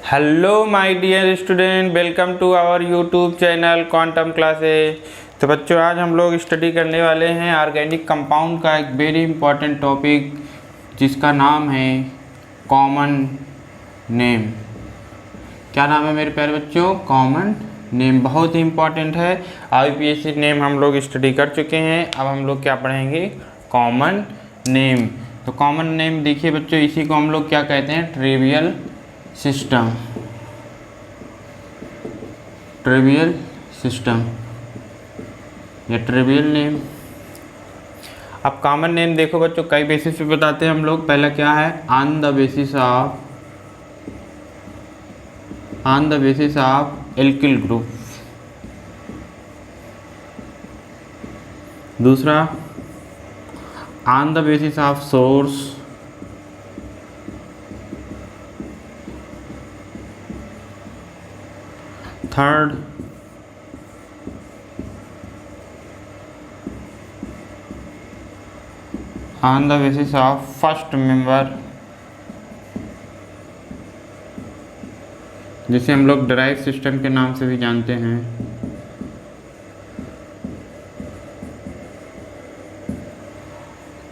Hello my dear student, welcome to our YouTube channel Quantum Classes. तो बच्चों, आज हम लोग स्टडी करने वाले हैं ऑर्गेनिक कंपाउंड का एक वेरी इंपॉर्टेंट टॉपिक, जिसका नाम है कॉमन नेम। क्या नाम है मेरे प्यारे बच्चों? Common name. बहुत ही इंपॉर्टेंट है। IUPAC नेम हम लोग स्टडी कर चुके हैं। अब हम लोग क्या पढ़ेंगे? Common name. तो कॉमन नेम देखिए बच्चों, इसी को हम लोग क्या कहते हैं? Trivial system. ट्रिवियल सिस्टम या ट्रिवियल नेम। अब कॉमन नेम देखो बच्चों, कई बेसिस पे बताते हैं हम लोग। पहला क्या है? On the basis of alkyl group. दूसरा, on the basis of source. Third, on the basis of first member, जिसे हम लोग डिराइव सिस्टम के नाम से भी जानते हैं।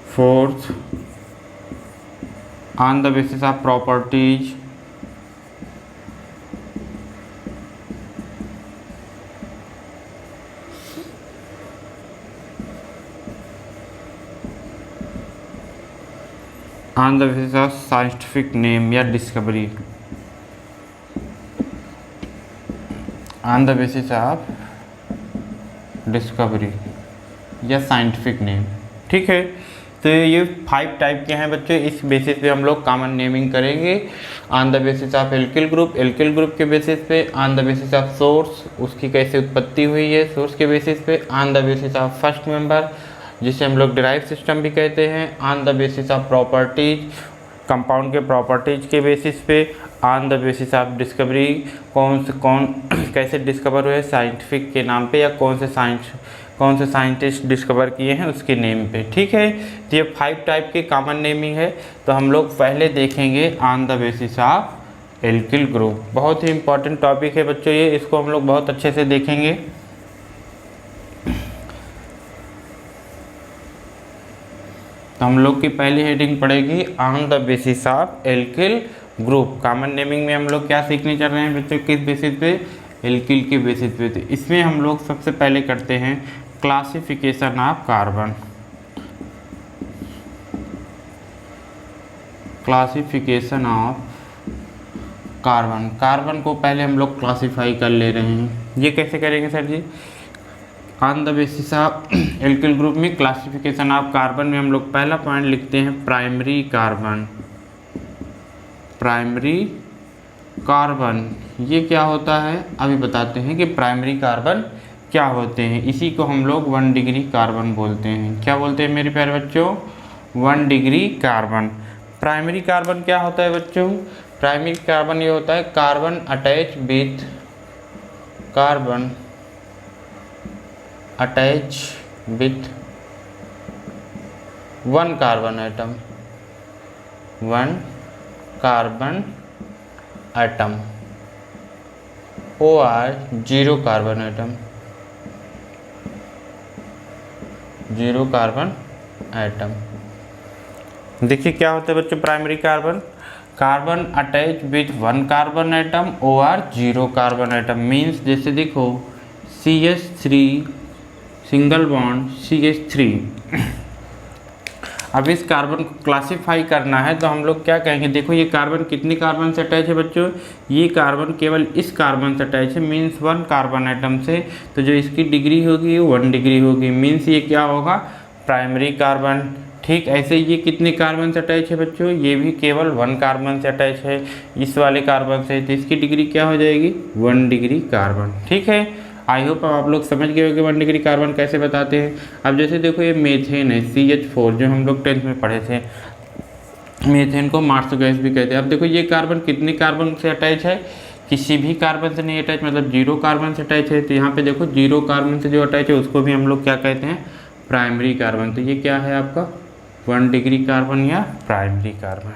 Fourth, on the basis of properties. On the basis of scientific name या discovery. On the basis of discovery या साइंटिफिक नेम। ठीक है, तो ये 5 टाइप के हैं बच्चों। इस बेसिस पे हम लोग कॉमन नेमिंग करेंगे। On the basis of alkyl group, alkyl group के बेसिस पे। On the basis of source, उसकी कैसे उत्पत्ति हुई है, सोर्स के बेसिस पे। On the basis of first member, जिसे हम लोग डिराइव सिस्टम भी कहते हैं। On the basis of properties, compound के प्रॉपर्टीज के बेसिस पे। On the basis of discovery, कौन कैसे डिस्कवर हुए, साइंटिफिक के नाम पे, या कौन से साइंटिस्ट डिस्कवर किए हैं उसके नेम पे। ठीक है, तो ये 5 टाइप के कॉमन नेमिंग है। तो हम लोग पहले देखेंगे on the basis of alkyl group. बहुत ही इंपॉर्टेंट टॉपिक है बच्चों ये, इसको हम लोग बहुत अच्छे से देखेंगे। तो हम लोग की पहली हेडिंग पड़ेगी on the basis of alkyl group. Common naming में हम लोग क्या सीखने चल रहे हैं बच्चों? किस बेसिस पे? एल्किल के बेसिस पे। तो इसमें हम लोग सबसे पहले करते हैं classification of carbon. Classification of carbon. Carbon को पहले हम लोग क्लासीफाई कर ले रहे हैं। ये कैसे करेंगे sir ji? On the basis of alkyl group में क्लासिफिकेशन ऑफ कार्बन में हम लोग पहला पॉइंट लिखते हैं प्राइमरी कार्बन। प्राइमरी कार्बन ये क्या होता है? अभी बताते हैं कि प्राइमरी कार्बन क्या होते हैं। इसी को हम लोग 1 डिग्री कार्बन बोलते हैं। क्या बोलते हैं मेरे प्यारे बच्चों? 1 डिग्री कार्बन। प्राइमरी कार्बन क्या होता है बच्चों? प्राइमरी कार्बन ये होता है carbon attach with one carbon atom. 1 carbon atom और 0 कार्बन एटम। 0 carbon atom. देखिए क्या होता है बच्चों primary carbon? Carbon attach with 1 carbon atom और 0 कार्बन एटम। मीन्स जैसे देखो CH3 सिंगल बॉन्ड CH3। अब इस कार्बन को क्लासिफाई करना है तो हम लोग क्या कहेंगे? देखो ये कार्बन कितने कार्बन से अटैच है बच्चों? ये कार्बन केवल इस कार्बन से अटैच है, मीन्स 1 कार्बन एटम से। तो जो इसकी डिग्री होगी 1 डिग्री होगी, मीन्स ये क्या होगा? Primary carbon. ठीक, ऐसे ये कितने कार्बन से अटैच है बच्चों? ये भी केवल 1 कार्बन से अटैच है इस वाले कार्बन से। तो इसकी डिग्री क्या हो जाएगी? 1 डिग्री कार्बन। ठीक है, आई होप आप लोग समझ गए होंगे 1 डिग्री कार्बन कैसे बताते हैं। अब जैसे देखो ये मेथेन है CH4, जो हम लोग 10th में पढ़े थे। मेथेन को मार्स गैस भी कहते हैं। अब देखो ये कार्बन कितने कार्बन से अटैच है? किसी भी कार्बन से नहीं अटैच, मतलब 0 कार्बन से अटैच है। तो यहाँ पे देखो 0 कार्बन से जो अटैच है उसको भी हम लोग क्या कहते हैं? Primary carbon. तो ये क्या है आपका? 1 डिग्री कार्बन या प्राइमरी कार्बन।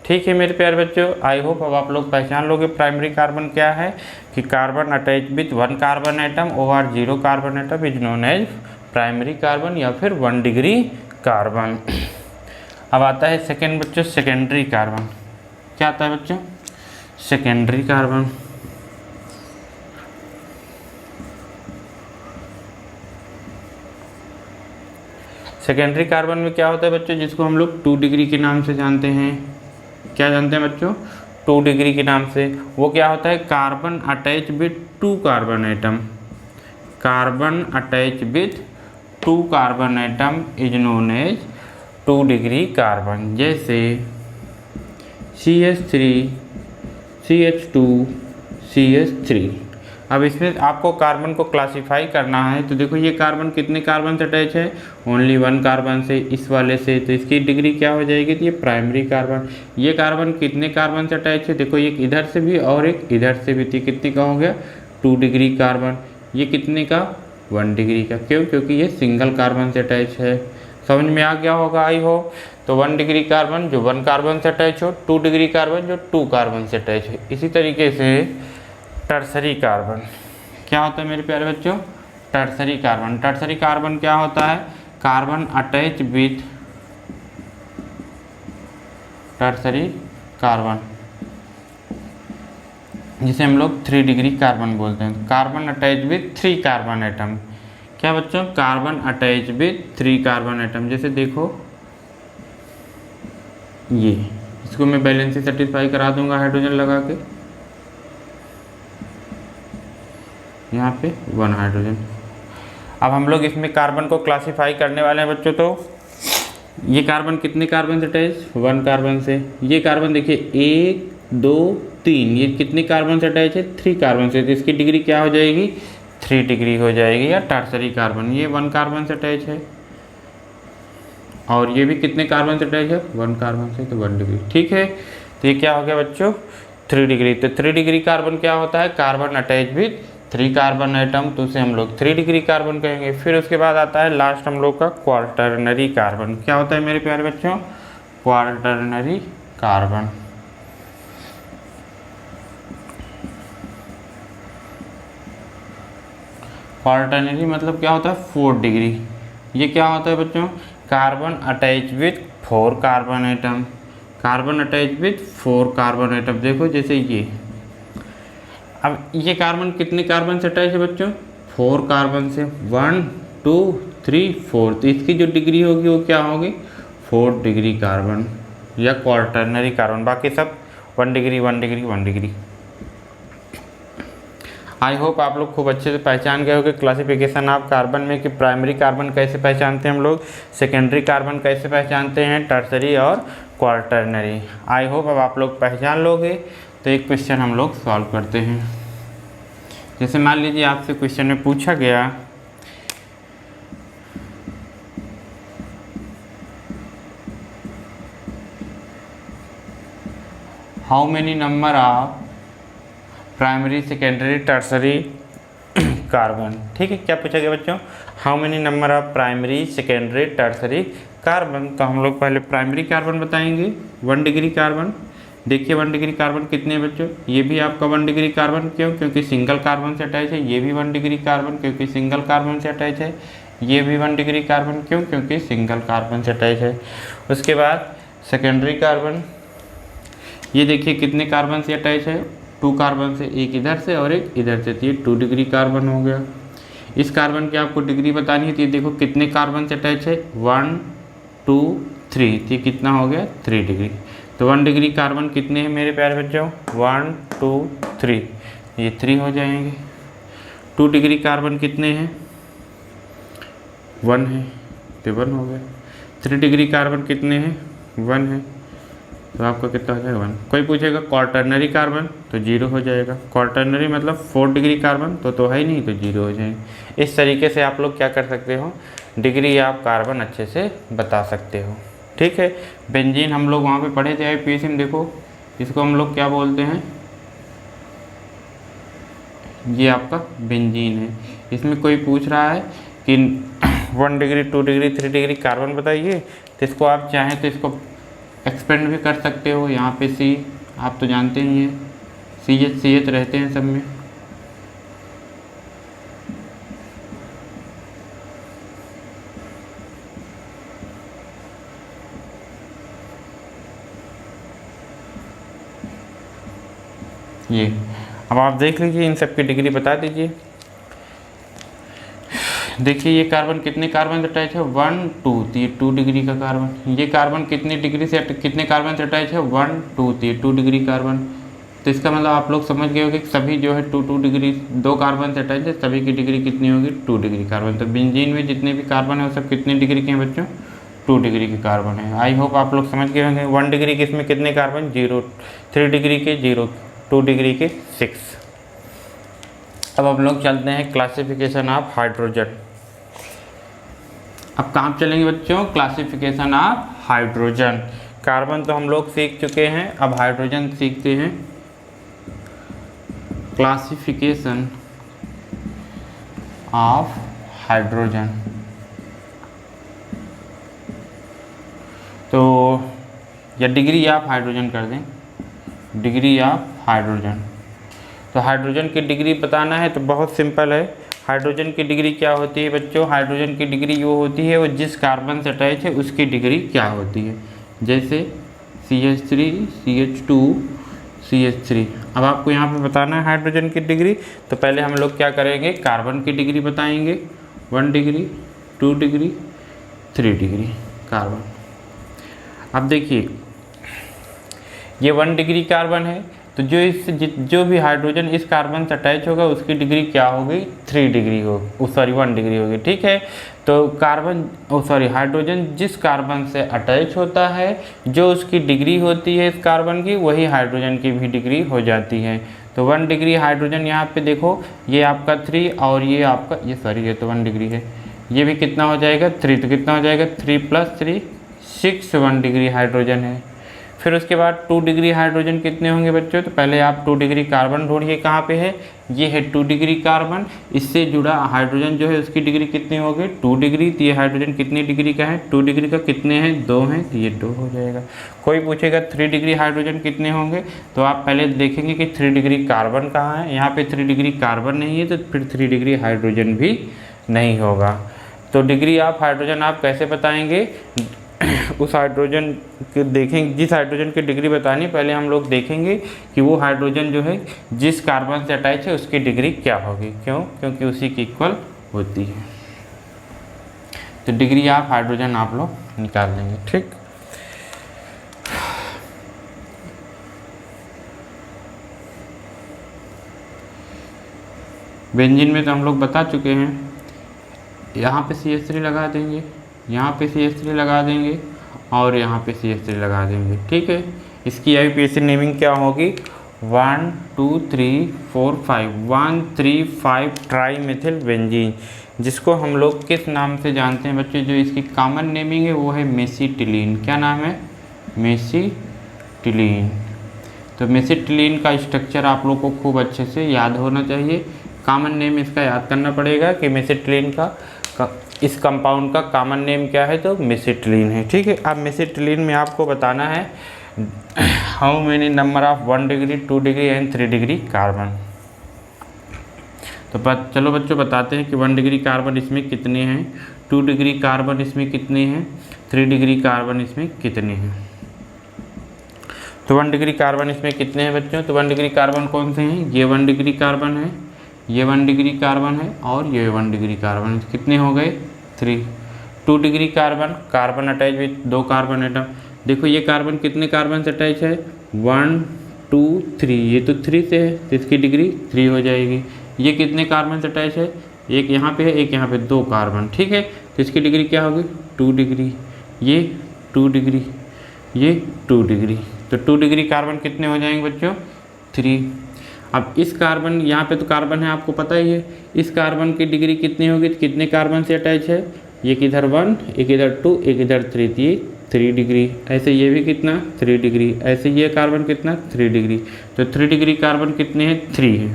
ठीक है मेरे प्यारे बच्चों, आई होप अब आप लोग पहचान लोगे प्राइमरी कार्बन क्या है, कि carbon attach with 1 carbon atom और 0 carbon atom is known as primary carbon या फिर 1 डिग्री कार्बन। अब आता है सेकेंड बच्चों सेकेंडरी कार्बन। क्या आता है बच्चों? Secondary carbon. सेकेंडरी कार्बन में क्या होता है बच्चों, जिसको हम लोग 2 डिग्री के नाम से जानते हैं। क्या जानते हैं बच्चों? 2 डिग्री के नाम से। वो क्या होता है? Carbon attach with 2 carbon atom. Carbon attach with 2 carbon atom is known as 2 degree carbon. जैसे CH3 CH2 CH3। अब इसमें आपको कार्बन को क्लासिफाई करना है, तो देखो ये कार्बन कितने कार्बन से अटैच है? ओनली 1 कार्बन से, इस वाले से, तो इसकी डिग्री क्या हो जाएगी? तो ये प्राइमरी कार्बन। ये कार्बन कितने कार्बन से अटैच है? देखो एक इधर से भी और एक इधर से भी, तो कितने का हो गया? 2 डिग्री कार्बन। ये कितने का? 1 डिग्री का। क्यों? क्योंकि ये सिंगल कार्बन से अटैच है। समझ में आ गया होगा आई हो। तो 1 डिग्री कार्बन जो 1 कार्बन से अटैच हो, 2 डिग्री कार्बन जो 2 कार्बन से अटैच है। इसी तरीके से टर्सरी कार्बन क्या होता है मेरे प्यारे बच्चों? Tertiary carbon. टर्सरी कार्बन क्या होता है? Carbon attach with tertiary carbon, जिसे हम लोग 3 डिग्री कार्बन बोलते हैं। Carbon attach with 3 carbon atom. क्या बच्चों? Carbon attach with 3 carbon atom. जैसे देखो ये, इसको मैं बैलेंसी सेटिस्फाई करा दूंगा हाइड्रोजन लगा के, यहाँ पे 1 हाइड्रोजन। अब हम लोग इसमें कार्बन को क्लासिफाई करने वाले हैं बच्चों। तो ये कार्बन कितने कार्बन से अटैच? 1 कार्बन से। ये कार्बन देखिए 1 2 3, ये कितने कार्बन से अटैच है? 3 कार्बन से। तो इसकी डिग्री क्या हो जाएगी? 3 डिग्री हो जाएगी, या टर्सरी कार्बन। ये 1 कार्बन से अटैच है और ये भी कितने कार्बन से अटैच है? 1 कार्बन से, तो 1 डिग्री। ठीक है, तो ये क्या हो गया बच्चों? 3 डिग्री। तो 3 डिग्री कार्बन क्या होता है? Carbon attach with 3 carbon atom, तो उसे हम लोग 3 डिग्री कार्बन कहेंगे। फिर उसके बाद आता है लास्ट हम लोग का क्वार्टरनरी कार्बन। क्या होता है मेरे प्यारे बच्चों? Quaternary carbon. क्वार्टरनरी मतलब क्या होता है? 4 डिग्री। ये क्या होता है बच्चों? Carbon attach with 4 carbon atom. Carbon attach with 4 carbon atom. देखो जैसे ये, अब ये कार्बन कितने कार्बन से अटैच है बच्चों? 4 कार्बन से। 1 2 3 4, तो इसकी जो डिग्री होगी वो क्या होगी? 4 डिग्री कार्बन या क्वार्टरनरी कार्बन। बाकी सब 1 डिग्री 1 डिग्री 1 डिग्री। आई होप आप लोग खूब अच्छे से पहचान गए होंगे क्लासिफिकेशन ऑफ कार्बन में, कि प्राइमरी कार्बन कैसे पहचानते हैं हम लोग, सेकेंडरी कार्बन कैसे पहचानते हैं, टर्सरी और क्वार्टरनरी। आई होप अब आप लोग पहचान लोगे। तो एक क्वेश्चन हम लोग सॉल्व करते हैं। जैसे मान लीजिए आपसे क्वेश्चन में पूछा गया how many number of primary secondary tertiary carbon. ठीक है, क्या पूछा गया बच्चों? How many number of primary secondary tertiary carbon. तो हम लोग पहले प्राइमरी कार्बन बताएंगे, 1 डिग्री कार्बन। देखिए 1 डिग्री कार्बन कितने हैं बच्चों? ये भी आपका 1 डिग्री कार्बन। क्यों? क्योंकि सिंगल कार्बन से अटैच है। ये भी 1 डिग्री कार्बन, क्योंकि सिंगल कार्बन से अटैच है। ये भी 1 डिग्री कार्बन। क्यों? क्योंकि सिंगल कार्बन से अटैच है। उसके बाद सेकेंडरी कार्बन, ये देखिए कितने कार्बन से अटैच है? 2 कार्बन से, एक इधर से और एक इधर से। तो ये 2 डिग्री कार्बन हो गया। इस कार्बन की आपको डिग्री बतानी है, तो ये देखो कितने कार्बन से अटैच है? 1 2 3, तो ये कितना हो गया? 3 डिग्री। तो 1 डिग्री कार्बन कितने हैं मेरे प्यारे बच्चों? 1 2 3, ये 3 हो जाएंगे। 2 डिग्री कार्बन कितने हैं? 1 है, तो 1 हो गया। 3 डिग्री कार्बन कितने हैं? 1 है, तो आपका कितना हो जाएगा? 1। कोई पूछेगा क्वार्टरनरी कार्बन, तो 0 हो जाएगा। क्वार्टरनरी मतलब 4 डिग्री कार्बन, तो है ही नहीं, तो 0 हो जाएंगे। इस तरीके से आप लोग क्या कर सकते हो? डिग्री आप कार्बन अच्छे से बता सकते हो। ठीक है, बेंजीन हम लोग वहाँ पे पढ़े थे IPSC में। देखो इसको हम लोग क्या बोलते हैं? ये आपका बेंजीन है। इसमें कोई पूछ रहा है कि 1 डिग्री 2 डिग्री 3 डिग्री कार्बन बताइए, तो इसको आप चाहें तो इसको एक्सपेंड भी कर सकते हो। यहाँ पे सी आप तो जानते ही हैं, सी एच रहते हैं सब में। ये अब आप देख लीजिए, इन सब की डिग्री बता दीजिए। देखिए ये कार्बन कितने कार्बन से अटैच है, 1 2, तो ये 2 डिग्री का कार्बन। ये कार्बन कितनी डिग्री से कितने कार्बन से अटैच है, 1 2, तो ये 2 डिग्री कार्बन। तो इसका मतलब आप लोग समझ गए होंगे कि सभी जो है 2 2 डिग्री, 2 कार्बन से अटैच है, सभी की डिग्री कितनी होगी, 2 डिग्री कार्बन। तो बेंजीन में जितने भी कार्बन है वो सब कितनी डिग्री के हैं बच्चों, 2 डिग्री के कार्बन है। आई होप आप लोग समझ गए होंगे। 1 डिग्री के इसमें कितने कार्बन, 0, 3 डिग्री के 0, 2 डिग्री के 6। अब हम लोग चलते हैं क्लासिफिकेशन ऑफ हाइड्रोजन। अब कहाँ चलेंगे बच्चों, क्लासिफिकेशन ऑफ हाइड्रोजन। कार्बन तो हम लोग सीख चुके हैं, अब हाइड्रोजन सीखते हैं। Classification of hydrogen. तो या डिग्री ऑफ हाइड्रोजन कर दें, डिग्री ऑफ हाइड्रोजन। तो हाइड्रोजन की डिग्री बताना है तो बहुत सिंपल है। हाइड्रोजन की डिग्री क्या होती है बच्चों, हाइड्रोजन की डिग्री वो होती है वो जिस कार्बन से अटैच है उसकी डिग्री क्या होती है। जैसे CH3 CH2 CH3। अब आपको यहाँ पे बताना है हाइड्रोजन की डिग्री, तो पहले हम लोग क्या करेंगे, कार्बन की डिग्री बताएंगे। 1 डिग्री, 2 डिग्री, 3 डिग्री कार्बन। अब देखिए ये 1 डिग्री कार्बन है, तो जो भी हाइड्रोजन इस कार्बन से अटैच होगा उसकी डिग्री क्या होगी, 3 डिग्री होगी, सॉरी 1 डिग्री होगी। ठीक है, तो हाइड्रोजन जिस कार्बन से अटैच होता है जो उसकी डिग्री होती है इस कार्बन की, वही हाइड्रोजन की भी डिग्री हो जाती है। तो 1 डिग्री हाइड्रोजन यहाँ पे देखो, ये आपका 3 और ये आपका ये तो 1 डिग्री है, ये भी कितना हो जाएगा 3, तो कितना हो जाएगा 3 + 3 6, 1 डिग्री हाइड्रोजन है। फिर उसके बाद 2 डिग्री हाइड्रोजन कितने होंगे बच्चों, तो पहले आप 2 डिग्री कार्बन ढूंढिए कहाँ पे है, ये है 2 डिग्री कार्बन। इससे जुड़ा हाइड्रोजन जो है उसकी डिग्री कितनी होगी, 2 डिग्री। तो ये हाइड्रोजन कितनी डिग्री का है, 2 डिग्री का, कितने हैं 2 हैं, तो ये 2 हो जाएगा। कोई पूछेगा 3 डिग्री हाइड्रोजन कितने होंगे, तो आप पहले देखेंगे कि 3 डिग्री कार्बन कहाँ है। यहाँ पर 3 डिग्री कार्बन नहीं है तो फिर 3 डिग्री हाइड्रोजन भी नहीं होगा। तो डिग्री ऑफ हाइड्रोजन आप कैसे बताएंगे, उस हाइड्रोजन के देखेंगे, जिस हाइड्रोजन की डिग्री बतानी पहले हम लोग देखेंगे कि वो हाइड्रोजन जो है जिस कार्बन से अटैच है उसकी डिग्री क्या होगी। क्यों, क्योंकि उसी की इक्वल होती है। तो डिग्री ऑफ हाइड्रोजन आप लोग निकाल लेंगे। ठीक, बेंजीन में तो हम लोग बता चुके हैं, यहाँ पे CH3 लगा देंगे, यहाँ पे CH3 लगा देंगे और यहाँ पे CH3 लगा देंगे। ठीक है, इसकी IUPAC नेमिंग क्या होगी, 1 2 3 4 5 1 3 5 ट्राई मेथिल बेंजीन, जिसको हम लोग किस नाम से जानते हैं बच्चे, जो इसकी कॉमन नेमिंग है वो है मेसिटिलीन। क्या नाम है, मेसिटिलीन। तो मेसिटिलीन का स्ट्रक्चर आप लोग को खूब अच्छे से याद होना चाहिए। कॉमन नेम इसका याद करना पड़ेगा कि मेसिटिलीन का इस कंपाउंड का कॉमन नेम क्या है, तो मेसिटिलीन है। ठीक है, अब मेसिटिलीन में आपको बताना है how many number of 1 degree 2 degree and 3 degree carbon. तो चलो बच्चों बताते हैं कि 1 डिग्री कार्बन इसमें कितने हैं, 2 डिग्री कार्बन इसमें कितने हैं, 3 डिग्री कार्बन इसमें कितने हैं। तो 1 डिग्री कार्बन इसमें कितने हैं बच्चों, तो 1 डिग्री कार्बन कौन से हैं, ये 1 डिग्री कार्बन है, ये 1 डिग्री कार्बन है और ये 1 डिग्री कार्बन है। कितने हो गए 3। 2 degree carbon, carbon attach with 2 carbon atom. देखो ये कार्बन कितने कार्बन से अटैच है, 1 2 3, ये तो 3 से है तो इसकी डिग्री 3 हो जाएगी। ये कितने कार्बन से अटैच है, एक यहाँ पे है एक यहाँ पे, 2 कार्बन। ठीक है, तो इसकी डिग्री क्या होगी 2 डिग्री, ये 2 डिग्री, ये 2 डिग्री। तो 2 डिग्री कार्बन कितने हो जाएंगे बच्चों 3। अब इस कार्बन, यहाँ पे तो कार्बन है आपको पता ही है, इस कार्बन की डिग्री कितनी होगी, कितने कार्बन से अटैच है, एक इधर 1 एक इधर 2 एक इधर 3, ये 3 डिग्री। ऐसे ये भी कितना 3 डिग्री, ऐसे ये कार्बन कितना 3 डिग्री। तो 3 डिग्री कार्बन कितने हैं 3 है।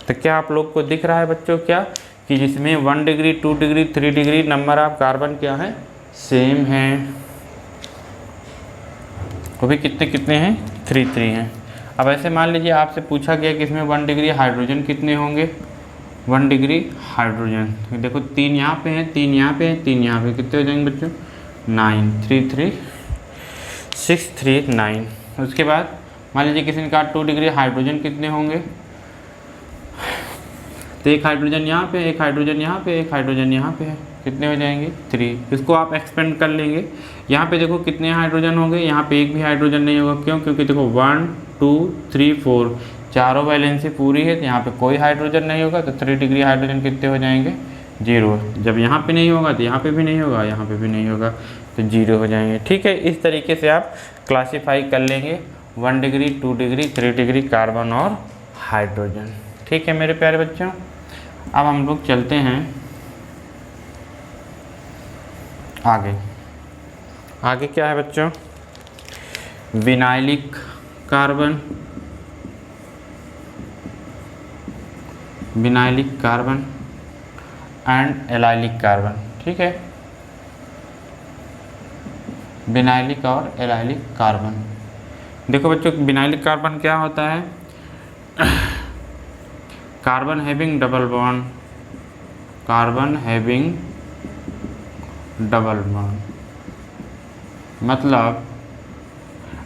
तो क्या आप लोग को दिख रहा है बच्चों क्या, कि जिसमें 1 degree 2 degree 3 degree number of carbon क्या है, सेम है। वो भी कितने कितने हैं, 3 3 हैं। अब ऐसे मान लीजिए आपसे पूछा गया कि इसमें 1 डिग्री हाइड्रोजन कितने होंगे, 1 डिग्री हाइड्रोजन, तो देखो 3 यहाँ पे हैं, 3 यहाँ पे हैं, 3 यहाँ पे, कितने हो जाएंगे बच्चों, 9, 3 3 6 3 9। उसके बाद मान लीजिए किसी ने कहा 2 डिग्री हाइड्रोजन कितने होंगे, तो एक हाइड्रोजन यहाँ पे, एक हाइड्रोजन यहाँ पे, एक हाइड्रोजन यहाँ पे है, कितने हो जाएंगे, 3। इसको आप एक्सपेंड कर लेंगे। यहाँ पे देखो कितने हाइड्रोजन होंगे, यहाँ पे एक भी हाइड्रोजन नहीं होगा, क्यों, क्योंकि देखो 1 2 3 4 चारों वैलेंसी पूरी है, तो यहाँ पे कोई हाइड्रोजन नहीं होगा, तो 3 डिग्री हाइड्रोजन कितने हो जाएंगे, 0। जब यहाँ पे नहीं होगा तो यहाँ पे भी नहीं होगा, यहाँ पे भी नहीं होगा, तो 0 हो जाएंगे। ठीक है, इस तरीके से आप क्लासीफाई कर लेंगे 1 डिग्री, 2 डिग्री, 3 डिग्री कार्बन और हाइड्रोजन। ठीक है मेरे प्यारे बच्चों, अब हम लोग चलते हैं आगे। आगे क्या है बच्चों, vinylic carbon, vinylic carbon and allylic carbon. ठीक है, विनाइलिक और एलाइलिक कार्बन। देखो बच्चों, विनाइलिक कार्बन क्या होता है, carbon having double bond, carbon having double bond, मतलब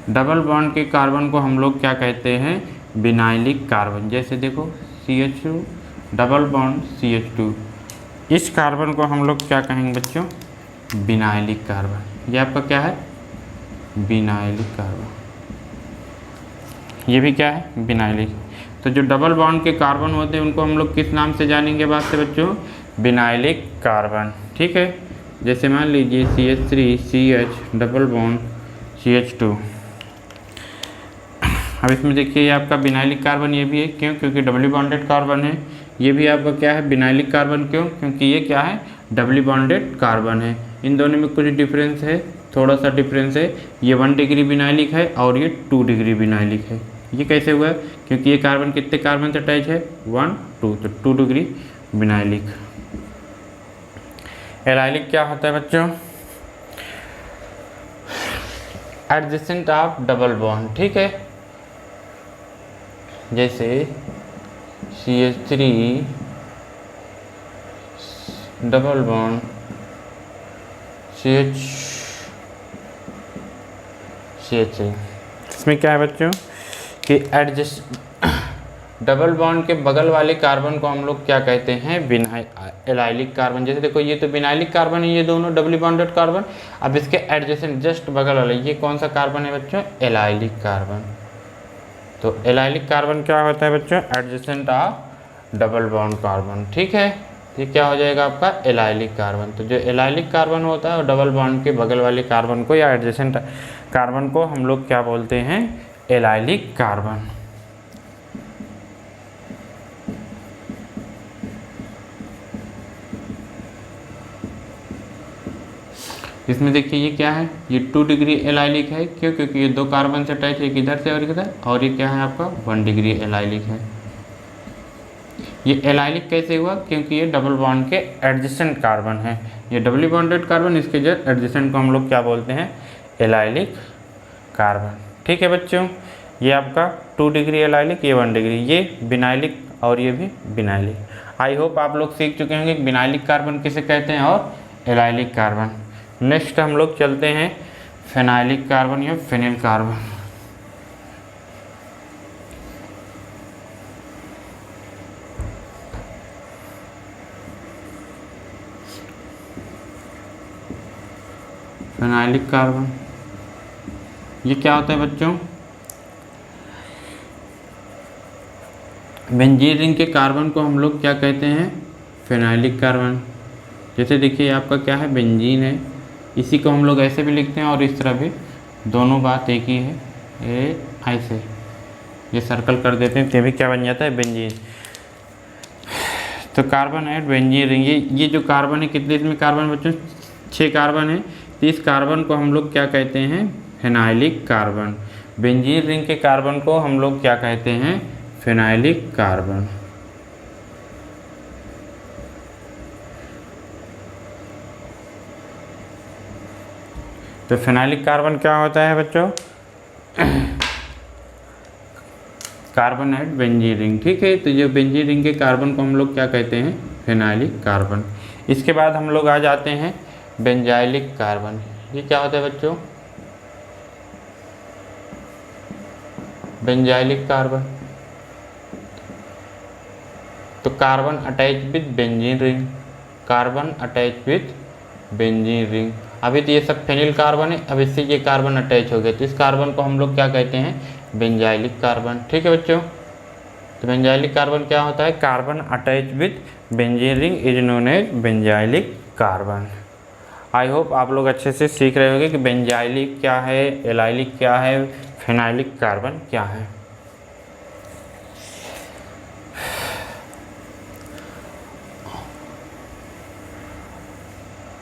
डबल बॉन्ड के कार्बन को हम लोग क्या कहते हैं, विनाइलिक कार्बन। जैसे देखो CH2 डबल बॉन्ड CH2, इस कार्बन को हम लोग क्या कहेंगे बच्चों, विनाइलिक कार्बन। ये आपका क्या है, विनाइलिक कार्बन, ये भी क्या है, विनाइलिक। तो जो डबल बॉन्ड के कार्बन होते हैं उनको हम लोग किस नाम से जानेंगे बाद से बच्चों, विनाइलिक कार्बन। ठीक है, जैसे मान लीजिए CH3 CH double bond CH2। अब इसमें देखिए ये आपका विनाइलिक कार्बन ये भी है, क्यों, क्योंकि डबली बॉन्डेड कार्बन है। ये भी आपका क्या है, विनाइलिक कार्बन, क्यों, क्योंकि ये क्या है, डबली बॉन्डेड कार्बन है। इन दोनों में कुछ डिफरेंस है, थोड़ा सा डिफरेंस है, ये 1 डिग्री विनाइलिक है और ये 2 डिग्री विनाइलिक है। ये कैसे हुआ, क्योंकि ये कार्बन कितने कार्बन से अटैच है, 1 2, तो 2 डिग्री विनाइलिक। एलाइलिक क्या होता है बच्चों, एडजेसेंट ऑफ डबल बॉन्ड। ठीक है, जैसे CH3 डबल बॉन्ड CH3, इसमें क्या है बच्चों कि एडजस्ट डबल बॉन्ड के बगल वाले कार्बन को हम लोग क्या कहते हैं, एलाइलिक कार्बन। जैसे देखो ये तो विनाइलिक कार्बन है, ये दोनों डबली बॉन्डेड कार्बन। अब इसके एडजेसेंट जस्ट बगल वाले ये कौन सा कार्बन है बच्चों, एलाइलिक कार्बन। तो एलाइलिक कार्बन क्या होता है बच्चों, adjacent of double bond carbon. ठीक है, ये क्या हो जाएगा आपका, एलाइलिक कार्बन। तो जो एलाइलिक कार्बन होता है और डबल बॉन्ड के बगल वाले कार्बन को या एडजेसेंट कार्बन को हम लोग क्या बोलते हैं, एलाइलिक कार्बन। इसमें देखिए ये क्या है, ये 2 डिग्री एलाइलिक है, क्यों, क्योंकि ये 2 कार्बन से अटैच है, एक इधर से और एक इधर, और ये क्या है आपका 1 डिग्री एलाइलिक है। ये एलाइलिक कैसे हुआ, क्योंकि ये डबल बॉन्ड के एडजेसेंट कार्बन है। ये डबली बॉन्डेड कार्बन, इसके जो एडजेसेंट को हम लोग क्या बोलते हैं, एलाइलिक कार्बन। ठीक है बच्चों, ये आपका 2 डिग्री एलाइलिक, ये 1 डिग्री, ये विनाइलिक और ये भी विनाइलिक। आई होप आप लोग सीख चुके होंगे कि विनाइलिक कार्बन किसे कहते हैं और एलाइलिक कार्बन। नेक्स्ट हम लोग चलते हैं फेनाइलिक कार्बन या फेनिल कार्बन। फेनाइलिक कार्बन ये क्या होता है बच्चों, बेंजीन रिंग के कार्बन को हम लोग क्या कहते हैं, फेनाइलिक कार्बन। जैसे देखिए आपका क्या है, बेंजीन है, इसी को हम लोग ऐसे भी लिखते हैं और इस तरह भी, दोनों बात एक ही है। ये ऐसे ये सर्कल कर देते हैं, तो भी क्या बन जाता है, बेंजीन। तो कार्बन है बेंजीन रिंग, ये जो कार्बन है, कितने इसमें कार्बन बच्चों, 6 कार्बन है। तो इस कार्बन को हम लोग क्या कहते हैं, फेनाइलिक कार्बन। बेंजीन रिंग के कार्बन को हम लोग क्या कहते हैं, फेनाइलिक कार्बन। तो फेनाइलिक कार्बन क्या होता है बच्चों, कार्बन एट बेंजीन रिंग, ठीक है। तो जो बेंजीन रिंग के कार्बन को हम लोग क्या कहते हैं, फेनाइलिक कार्बन। इसके बाद हम लोग आ जाते हैं बेंजाइलिक कार्बन। ये क्या होता है बच्चों, बेंजाइलिक कार्बन। तो carbon attach with benzene ring, carbon attach with benzene ring. अभी तो ये सब फेनिल कार्बन है, अब इससे ये कार्बन अटैच हो गया, तो इस कार्बन को हम लोग क्या कहते हैं, बेंजाइलिक कार्बन, ठीक है बच्चों। तो बेंजाइलिक कार्बन क्या होता है, carbon attach with benzene ring is known as benzylic carbon. I hope आप लोग अच्छे से सीख रहे होंगे कि बेंजाइलिक क्या है, एलाइलिक क्या है, फेनाइलिक कार्बन क्या है।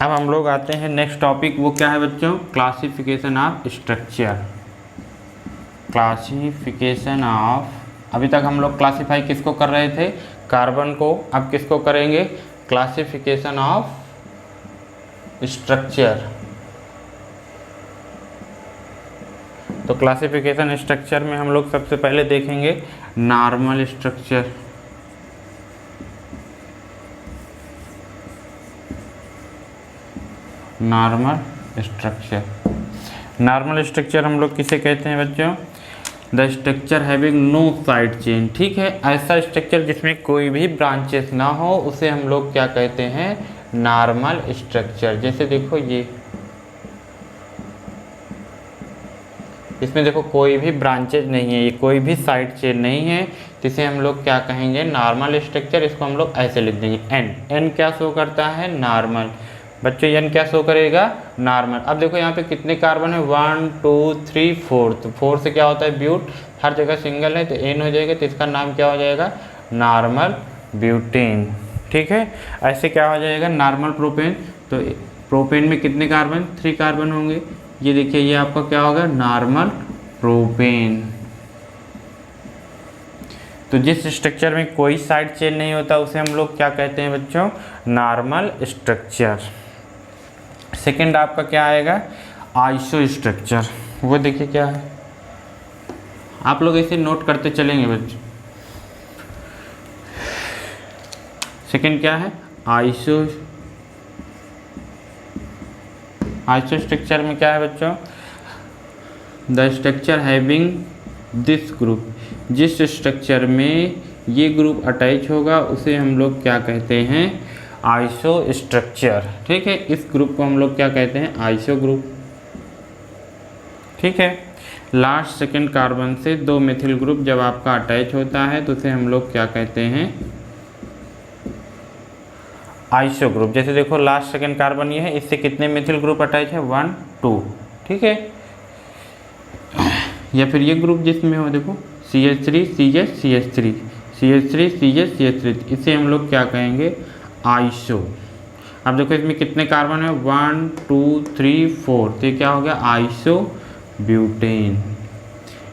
अब हम लोग आते हैं नेक्स्ट टॉपिक, वो क्या है बच्चों, classification of structure. Classification of, अभी तक हम लोग क्लासीफाई किसको कर रहे थे, कार्बन को, अब किसको करेंगे, क्लासिफिकेशन ऑफ स्ट्रक्चर। तो क्लासिफिकेशन स्ट्रक्चर में हम लोग सबसे पहले देखेंगे normal structure. Normal structure, normal structure हम लोग किसे कहते हैं बच्चों, the structure having no side chain, ठीक है। ऐसा स्ट्रक्चर जिसमें कोई भी ब्रांचेस ना हो उसे हम लोग क्या कहते हैं, नॉर्मल स्ट्रक्चर। जैसे देखो ये, इसमें देखो कोई भी ब्रांचेज नहीं है, ये कोई भी साइड चेन नहीं है, तो इसे हम लोग क्या कहेंगे, नॉर्मल स्ट्रक्चर। इसको हम लोग ऐसे लिख देंगे एन, एन क्या शो करता है, नॉर्मल। बच्चों एन क्या शो करेगा, नॉर्मल। अब देखो यहाँ पे कितने कार्बन है, 1 2 3 4, तो 4 से क्या होता है, ब्यूट, हर जगह सिंगल है तो एन हो जाएगा, तो इसका नाम क्या हो जाएगा, नॉर्मल ब्यूटेन, ठीक है। ऐसे क्या हो जाएगा, नॉर्मल प्रोपेन। तो प्रोपेन में कितने कार्बन, 3 कार्बन होंगे, ये देखिए ये आपका क्या होगा, नॉर्मल प्रोपेन। तो जिस स्ट्रक्चर में कोई साइड चेन नहीं होता उसे हम लोग क्या कहते हैं बच्चों, नॉर्मल स्ट्रक्चर। सेकंड आपका क्या आएगा, आइसो स्ट्रक्चर। वो देखिए क्या है, आप लोग इसे नोट करते चलेंगे बच्चों। सेकंड क्या है, आइसो। आइसो स्ट्रक्चर में क्या है बच्चों, the structure having this group, जिस स्ट्रक्चर में ये ग्रुप अटैच होगा उसे हम लोग क्या कहते हैं, आइसो स्ट्रक्चर, ठीक है। इस ग्रुप को हम लोग क्या कहते हैं, आइसो ग्रुप, ठीक है। लास्ट सेकंड कार्बन से 2 मेथिल ग्रुप जब आपका अटैच होता है तो उसे हम लोग क्या कहते हैं, आइसो ग्रुप। जैसे देखो लास्ट सेकंड कार्बन ये है, इससे कितने मेथिल ग्रुप अटैच है, 1 2, ठीक है। या फिर ये ग्रुप जिसमें हो देखो CH3 CH CH3 CH3 CH CH3, इसे हम लोग क्या कहेंगे, आइसो। अब देखो इसमें कितने कार्बन है, 1 2 3 4, तो ये क्या हो गया, आइसो ब्यूटेन।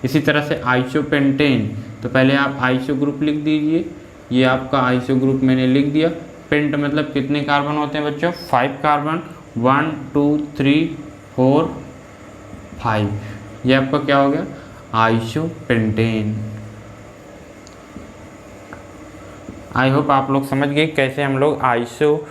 इसी तरह से आइसो पेंटेन, तो पहले आप आइसो ग्रुप लिख दीजिए, ये आपका आइसो ग्रुप मैंने लिख दिया। पेंट मतलब कितने कार्बन होते हैं बच्चों, 5 कार्बन, 1 2 3 4 5, ये आपका क्या हो गया, आइसो पेंटेन। आई होप आप लोग समझ गए कैसे हम लोग आइसो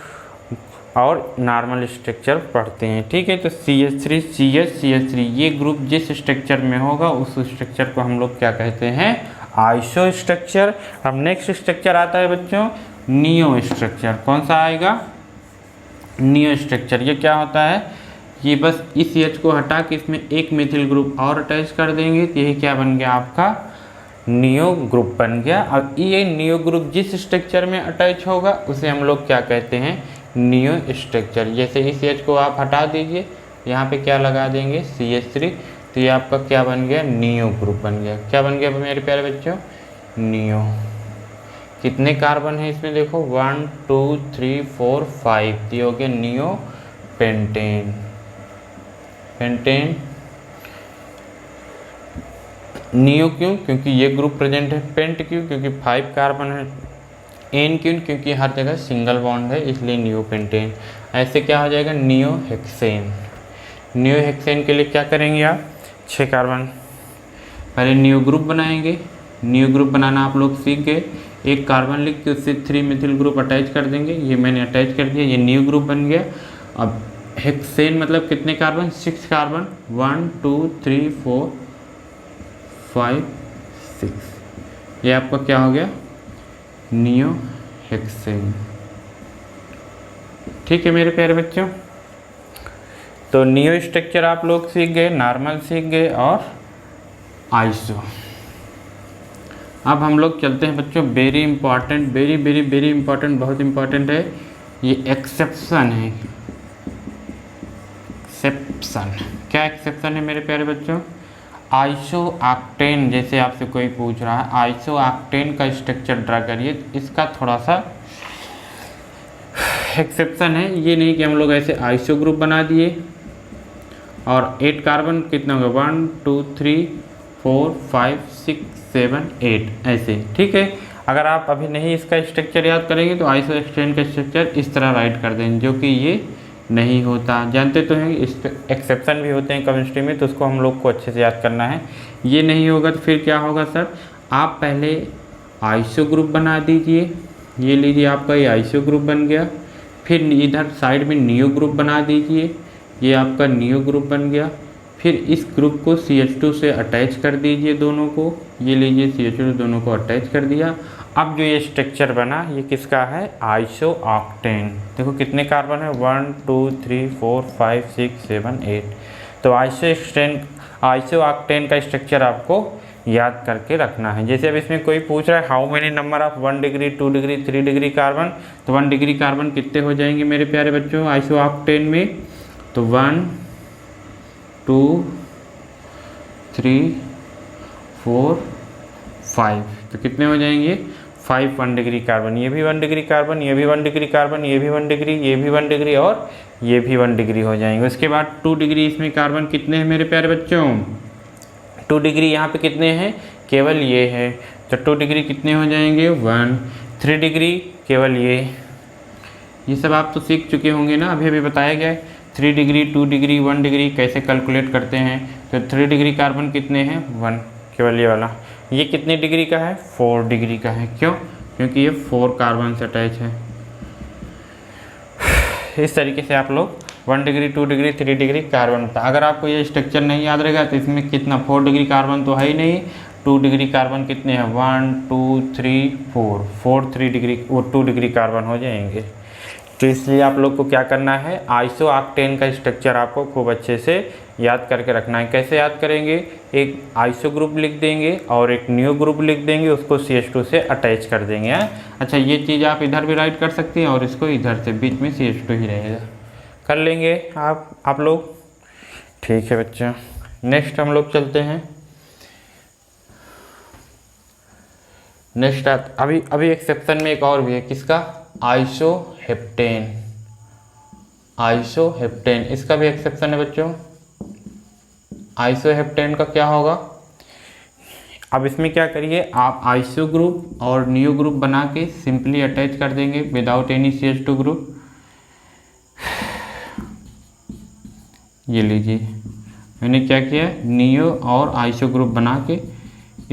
और नॉर्मल स्ट्रक्चर पढ़ते हैं, ठीक है। तो CH3 CH CH3 ये ग्रुप जिस स्ट्रक्चर में होगा उस स्ट्रक्चर को हम लोग क्या कहते हैं, आइसो स्ट्रक्चर। अब नेक्स्ट स्ट्रक्चर आता है बच्चों, नियो स्ट्रक्चर। कौन सा आएगा, नियो स्ट्रक्चर। ये क्या होता है, ये बस इस CH को हटा के इसमें एक मेथिल ग्रुप और अटैच कर देंगे, तो यही क्या बन गया, आपका नियो ग्रुप बन गया। और ये नियो ग्रुप जिस स्ट्रक्चर में अटैच होगा उसे हम लोग क्या कहते हैं, नियो स्ट्रक्चर। जैसे इस CH को आप हटा दीजिए, यहाँ पे क्या लगा देंगे, CH3, तो ये आपका क्या बन गया, नियो ग्रुप बन गया। क्या बन गया मेरे प्यारे बच्चों, नियो। कितने कार्बन है इसमें देखो, 1 2 3 4 5, तो ये हो गया नियो पेंटेन। पेंटेन नियो क्यों, क्योंकि ये ग्रुप प्रेजेंट है। पेंट क्यों, क्योंकि 5 कार्बन है। एन क्यों, क्योंकि हर जगह सिंगल बॉन्ड है, इसलिए नियो पेंटेन। ऐसे क्या हो जाएगा, नियो हेक्सेन। नियो हेक्सेन के लिए क्या करेंगे आप, 6 कार्बन, पहले न्यू ग्रुप बनाएंगे। न्यू ग्रुप बनाना आप लोग सीख गए। एक कार्बन लिख के उससे 3 मिथिल ग्रुप अटैच कर देंगे। ये मैंने अटैच कर दिया, ये न्यू ग्रुप बन गया। अब हेक्सेन मतलब कितने कार्बन, 6 कार्बन, 1 2 3 4 5 6, ये आपका क्या हो गया, नियो हेक्सेन। ठीक है मेरे प्यारे बच्चों, तो नियो स्ट्रक्चर आप लोग सीख गए, नॉर्मल सीख गए और आइसो। अब हम लोग चलते हैं बच्चों, very important, very very very important, बहुत इंपॉर्टेंट है, ये एक्सेप्शन है। एक्सेप्शन, क्या एक्सेप्शन है मेरे प्यारे बच्चों, आइसो ऑक्टेन, जैसे आपसे कोई पूछ रहा है आइसो ऑक्टेन का स्ट्रक्चर ड्रा करिए, इसका थोड़ा सा एक्सेप्शन है। ये नहीं कि हम लोग ऐसे आइसो ग्रुप बना दिए और 8 कार्बन कितना होगा, 1 2 3 4 5 6 7 8 ऐसे। ठीक है, अगर आप अभी नहीं इसका स्ट्रक्चर याद करेंगे तो आइसो ऑक्टेन का स्ट्रक्चर इस तरह राइट कर देंगे, जो कि ये नहीं होता। जानते तो हैं इस एक्सेप्शन भी होते हैं केमिस्ट्री में, तो उसको हम लोग को अच्छे से याद करना है। ये नहीं होगा तो फिर क्या होगा सर, आप पहले आइसो ग्रुप बना दीजिए, ये लीजिए आपका ये आइसो ग्रुप बन गया। फिर इधर साइड में नियो ग्रुप बना दीजिए, ये आपका नियो ग्रुप बन गया। फिर इस ग्रुप को CH2 से अटैच कर दीजिए दोनों को, ये लीजिए CH2 दोनों को अटैच कर दिया। अब जो ये स्ट्रक्चर बना ये किसका है, आइसो ऑक्टेन। देखो कितने कार्बन है, 1 2 3 4 5 6 7 8। तो आइसो ऑक्टेन का स्ट्रक्चर आपको याद करके रखना है। जैसे अब इसमें कोई पूछ रहा है how many number of 1 degree 2 degree 3 degree carbon, तो 1 डिग्री कार्बन कितने हो जाएंगे मेरे प्यारे बच्चों आइसो ऑक्टेन में, तो 1 2 3 4 5, तो कितने हो जाएंगे 5 1 डिग्री कार्बन, ये भी 1 डिग्री कार्बन, ये भी 1 डिग्री कार्बन, ये भी 1 डिग्री, ये भी 1 डिग्री और ये भी 1 डिग्री हो जाएंगे। उसके बाद 2 डिग्री इसमें कार्बन कितने हैं मेरे प्यारे बच्चों, 2 डिग्री यहाँ पे कितने हैं, केवल ये है, तो 2 डिग्री कितने हो जाएंगे 1। 3 डिग्री केवल ये सब आप तो सीख चुके होंगे ना, अभी अभी बताया गया है। 3 डिग्री 2 डिग्री 1 डिग्री कैसे कैलकुलेट करते हैं, तो 3 डिग्री कार्बन कितने हैं 1, केवल ये वाला। ये कितने डिग्री का है, 4 डिग्री का है, क्यों, क्योंकि ये 4 कार्बन से अटैच है। इस तरीके से आप लोग 1 डिग्री 2 डिग्री 3 डिग्री कार्बन था। अगर आपको ये स्ट्रक्चर नहीं याद रहेगा तो इसमें कितना 4 डिग्री कार्बन तो है ही नहीं, 2 डिग्री कार्बन कितने हैं 1 2 3 4 3 डिग्री वो 2 डिग्री कार्बन हो जाएंगे। तो इसलिए आप लोग को क्या करना है, आइसो ऑक्टेन का स्ट्रक्चर आपको खूब अच्छे से याद करके रखना है। कैसे याद करेंगे, एक आइसो ग्रुप लिख देंगे और एक न्यू ग्रुप लिख देंगे, उसको CH2 से अटैच कर देंगे। अच्छा, ये चीज़ आप इधर भी राइट कर सकते हैं और इसको इधर से, बीच में CH2 ही रहेगा, कर लेंगे आप लोग। ठीक है बच्चों, नेक्स्ट हम लोग चलते हैं। नेक्स्ट अभी एक्सेप्शन में एक और भी है, किसका, आइसोहेप्टेन। आइसोहेप्टेन इसका भी एक्सेप्शन है बच्चों। आइसोहेप्टेन का क्या होगा, अब इसमें क्या करिए, आप आइसो ग्रुप और न्यू ग्रुप बना के सिंपली अटैच कर देंगे विदाउट एनी CH2 ग्रुप। ये लीजिए मैंने क्या किया, नियो और आइसो ग्रुप बना के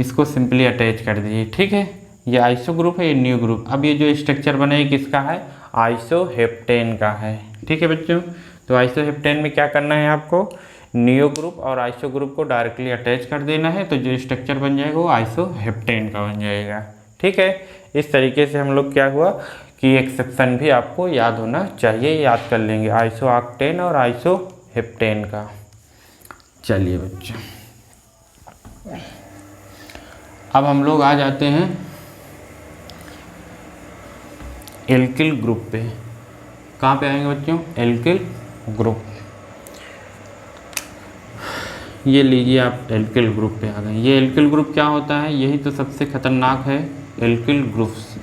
इसको सिंपली अटैच कर दीजिए। ठीक है, ये आइसो ग्रुप है, ये न्यू ग्रुप। अब ये जो स्ट्रक्चर बना है किसका है, आइसोहेप्टेन का है। ठीक है बच्चों, तो आइसोहेप्टेन में क्या करना है आपको, नियो ग्रुप और आइसो ग्रुप को डायरेक्टली अटैच कर देना है, तो जो स्ट्रक्चर बन जाएगा वो आइसोहेप्टेन का बन जाएगा। ठीक है, इस तरीके से हम लोग क्या हुआ कि एक्सेप्शन भी आपको याद होना चाहिए, याद कर लेंगे आइसो ऑक्टेन और आइसोहेप्टेन का। चलिए बच्चों, अब हम लोग आ जाते हैं एल्किल ग्रुप पे। कहाँ पे आएंगे बच्चों, एल्किल ग्रुप। ये लीजिए आप एल्किल ग्रुप पे आ गए। ये एल्किल ग्रुप क्या होता है, यही तो सबसे खतरनाक है एल्किल ग्रुप्स।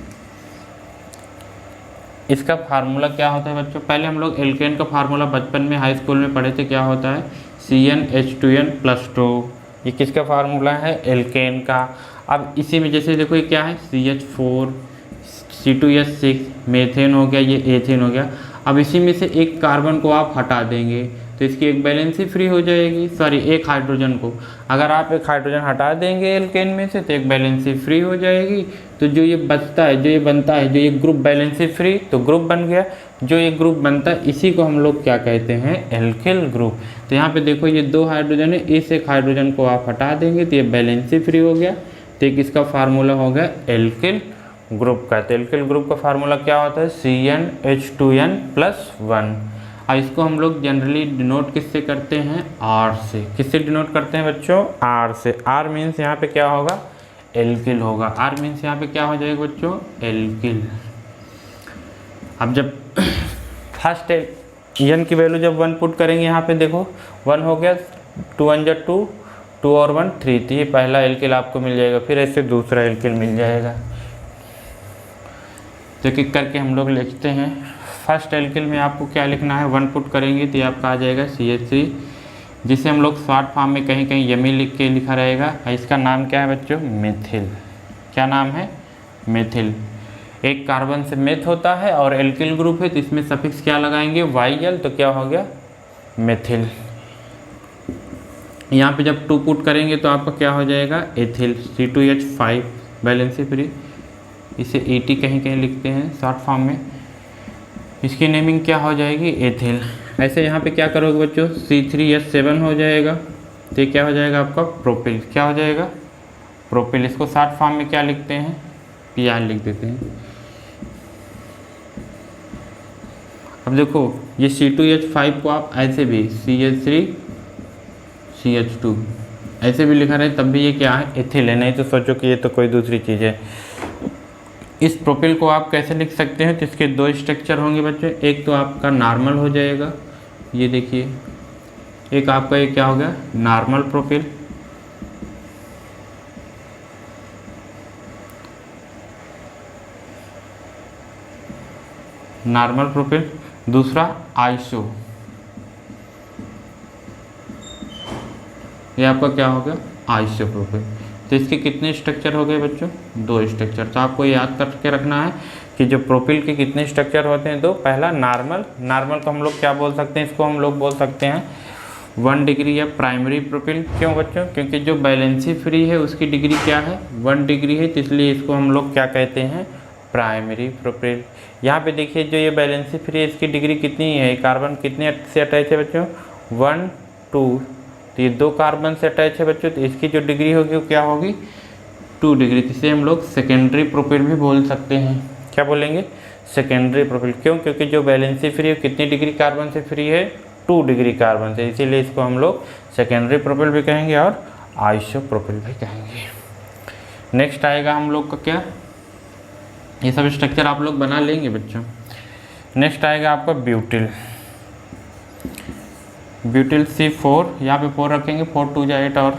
इसका फार्मूला क्या होता है बच्चों, पहले हम लोग एल्केन का फार्मूला बचपन में हाई स्कूल में पढ़े थे, क्या होता है CnH2n+2। ये किसका फार्मूला है, एल्केन का। अब इसी में जैसे देखो ये क्या है, CH4 C2H6 मेथेन हो गया, ये एथेन हो गया। अब इसी में से एक कार्बन को आप हटा देंगे तो इसकी एक वैलेंसी फ्री हो जाएगी, सॉरी एक हाइड्रोजन को अगर आप एक हाइड्रोजन हटा देंगे एल्केन में से तो एक वैलेंसी फ्री हो जाएगी। तो जो ये बचता है, जो ये बनता है, जो ये ग्रुप वैलेंसी फ्री तो ग्रुप बन गया, जो ये ग्रुप बनता है इसी को हम लोग क्या कहते हैं, एल्किल ग्रुप। तो यहाँ पे देखो ये 2 हाइड्रोजन है, इस एक हाइड्रोजन को आप हटा देंगे तो ये वैलेंसी फ्री हो गया। तो एक इसका फार्मूला हो गया एल्किल ग्रुप का। तो एल्किल ग्रुप का फार्मूला क्या होता है, CnH2n+1। और इसको हम लोग जनरली डिनोट किससे करते हैं, R से। किससे डिनोट करते हैं बच्चों, R से। R मीन्स यहाँ पे क्या होगा, एल्किल होगा। R मीन्स यहाँ पे क्या हो जाएगा बच्चों, एल्किल। अब जब फर्स्ट n की वैल्यू जब 1 पुट करेंगे यहाँ पे देखो 1 हो गया, 2 1 जा 2, 2 और 1 3, तो ये पहला एल्किल आपको मिल जाएगा, फिर ऐसे दूसरा एल्किल मिल जाएगा। तो एक करके हम लोग लिखते हैं। फर्स्ट एल्किल में आपको क्या लिखना है, 1 पुट करेंगे तो ये आपका आ जाएगा CH3, जिसे हम लोग शॉर्ट फॉर्म में कहीं कहीं यमी लिख के लिखा रहेगा। इसका नाम क्या है बच्चों, मेथिल। क्या नाम है, मेथिल। एक कार्बन से मेथ होता है और एल्किल ग्रुप है तो इसमें सफिक्स क्या लगाएंगे, YL, तो क्या हो गया, मेथिल। यहाँ पे जब 2 पुट करेंगे तो आपका क्या हो जाएगा, एथिल, C2H5 वैलेंसी फ्री। इसे ET कहीं कहीं लिखते हैं शॉर्ट फॉर्म में। इसकी नेमिंग क्या हो जाएगी, एथिल। ऐसे यहाँ पे क्या करोगे बच्चों, C3H7 हो जाएगा, तो ये क्या हो जाएगा आपका प्रोपिल। क्या हो जाएगा, प्रोपिल। इसको शॉर्ट फॉर्म में क्या लिखते हैं, PR लिख देते हैं। अब देखो ये C2H5 को आप ऐसे भी CH3CH2 ऐसे भी लिखा रहे तब भी ये क्या है, एथिल है। नहीं तो सोचो कि ये तो कोई दूसरी चीज़ है। इस प्रोपिल को आप कैसे लिख सकते हैं, तो इसके 2 स्ट्रक्चर होंगे बच्चों। एक तो आपका नॉर्मल हो जाएगा, ये देखिए, एक आपका ये क्या हो गया, नॉर्मल प्रोपिल। Normal propyl. दूसरा आइसो, ये आपका क्या हो गया, आइसो प्रोपिल। तो इसके कितने स्ट्रक्चर हो गए बच्चों, 2 स्ट्रक्चर। तो आपको याद करके रखना है कि जो प्रोपिल के कितने स्ट्रक्चर होते हैं, 2। पहला नॉर्मल, नॉर्मल को हम लोग क्या बोल सकते हैं, इसको हम लोग बोल सकते हैं 1 डिग्री या प्राइमरी प्रोपिल। क्यों बच्चों, क्योंकि जो वैलेंसी फ्री है उसकी डिग्री क्या है, 1 डिग्री है, तो इसलिए इसको हम लोग क्या कहते हैं, प्राइमरी प्रोपिल। यहाँ पे देखिए जो ये वैलेंसी फ्री है इसकी डिग्री कितनी है, कार्बन कितने से अटैच है बच्चों, 1 2, तो ये 2 कार्बन से अटैच है बच्चों, तो इसकी जो डिग्री होगी वो क्या होगी, 2 डिग्री। इसे हम लोग सेकेंडरी प्रोपिल भी बोल सकते हैं। क्या बोलेंगे, सेकेंडरी प्रोपिल। क्यों, क्योंकि जो वैलेंसी फ्री है कितनी डिग्री कार्बन से फ्री है, 2 डिग्री कार्बन से, इसीलिए इसको हम लोग सेकेंडरी प्रोपिल भी कहेंगे और आइसो प्रोपिल भी कहेंगे। नेक्स्ट आएगा हम लोग का क्या, ये सब स्ट्रक्चर आप लोग बना लेंगे बच्चों। नेक्स्ट आएगा आपका ब्यूटिल। ब्यूटिल C4, यहाँ पे 4 रखेंगे, 4 2 जा 8 और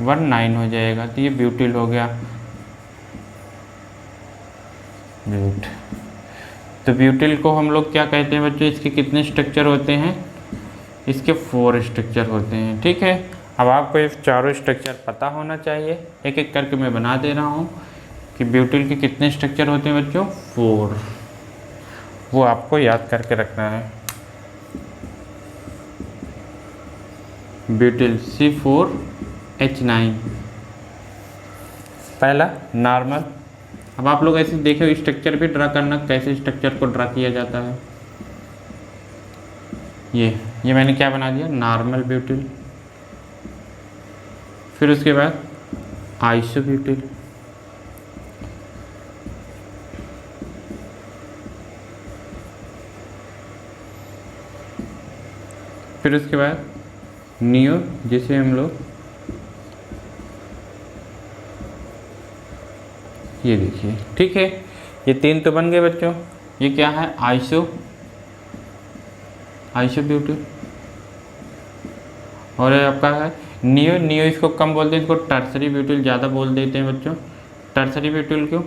1 9 हो जाएगा, तो ये ब्यूटिल हो गया, ब्यूट। तो ब्यूटिल को हम लोग क्या कहते हैं बच्चों, इसके कितने स्ट्रक्चर होते हैं, इसके 4 स्ट्रक्चर होते हैं। ठीक है, अब आपको ये चारों स्ट्रक्चर पता होना चाहिए। एक एक करके मैं बना दे रहा हूँ कि ब्यूटिल के कितने स्ट्रक्चर होते हैं बच्चों, 4। वो आपको याद करके रखना है। ब्यूटिल C4H9 पहला नॉर्मल। अब आप लोग ऐसे देखो स्ट्रक्चर भी ड्रा करना, कैसे स्ट्रक्चर को ड्रा किया जाता है। ये मैंने क्या बना दिया, नॉर्मल ब्यूटिल। फिर उसके बाद आइसो ब्यूटिल, फिर उसके बाद नियो, जिसे हम लोग ये देखिए। ठीक है, ये 3 तो बन गए बच्चों। ये क्या है, आइसो ब्यूटिल। और ये आपका है नियो। नियो इसको कम बोलते हैं, इसको टर्सरी ब्यूटिल ज़्यादा बोल देते हैं बच्चों। टर्सरी ब्यूटिल क्यों,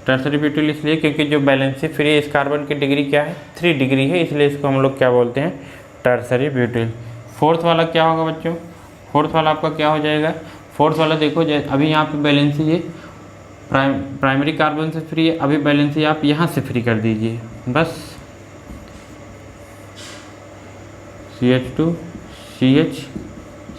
टर्सरी ब्यूटिल इसलिए क्योंकि जो वैलेंसी फ्री इस कार्बन की डिग्री क्या है, 3 डिग्री है, इसलिए इसको हम लोग क्या बोलते हैं, टर्सरी ब्यूटिल। फोर्थ वाला क्या होगा बच्चों, फोर्थ वाला आपका क्या हो जाएगा, फोर्थ वाला देखो अभी यहाँ पे वैलेंसी ये प्राइमरी कार्बन से फ्री है, अभी वैलेंसी आप यहाँ से फ्री कर दीजिए बस। CH2 CH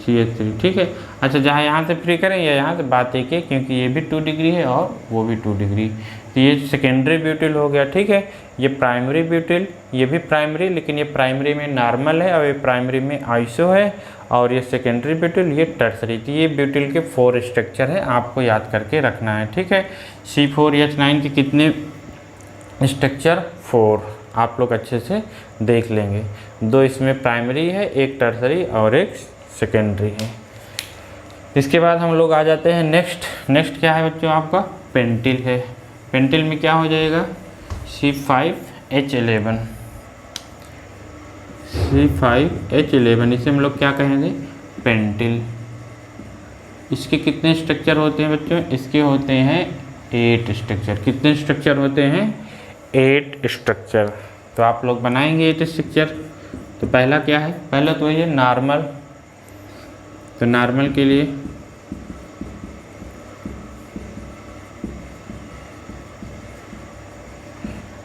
CH3, ठीक है। अच्छा, जहाँ यहाँ से फ्री करें या यहाँ से बात एक है, क्योंकि ये भी 2 डिग्री है और वो भी 2 डिग्री, तो ये सेकेंडरी ब्यूटिल हो गया, ठीक है। ये प्राइमरी ब्यूटिल, ये भी प्राइमरी, लेकिन ये प्राइमरी में नॉर्मल है और ये प्राइमरी में आइसो है, और ये सेकेंडरी ब्यूटिल, ये टर्सरी। तो ये ब्यूटिल के 4 स्ट्रक्चर है, आपको याद करके रखना है, ठीक है। C4H9 के कितने स्ट्रक्चर? 4, आप लोग अच्छे से देख लेंगे। 2 इसमें प्राइमरी है, एक टर्सरी और एक सेकेंडरी है। इसके बाद हम लोग आ जाते हैं नेक्स्ट क्या है बच्चों? आपका पेंटिल है। पेंटिल में क्या हो जाएगा? C5H11, C5H11, इसे हम लोग क्या कहेंगे? पेंटिल। इसके कितने स्ट्रक्चर होते हैं बच्चों? इसके होते हैं 8 स्ट्रक्चर। कितने स्ट्रक्चर होते हैं? 8 स्ट्रक्चर। तो आप लोग बनाएंगे 8 स्ट्रक्चर। तो पहला क्या है? पहला तो ये नॉर्मल। तो नॉर्मल के लिए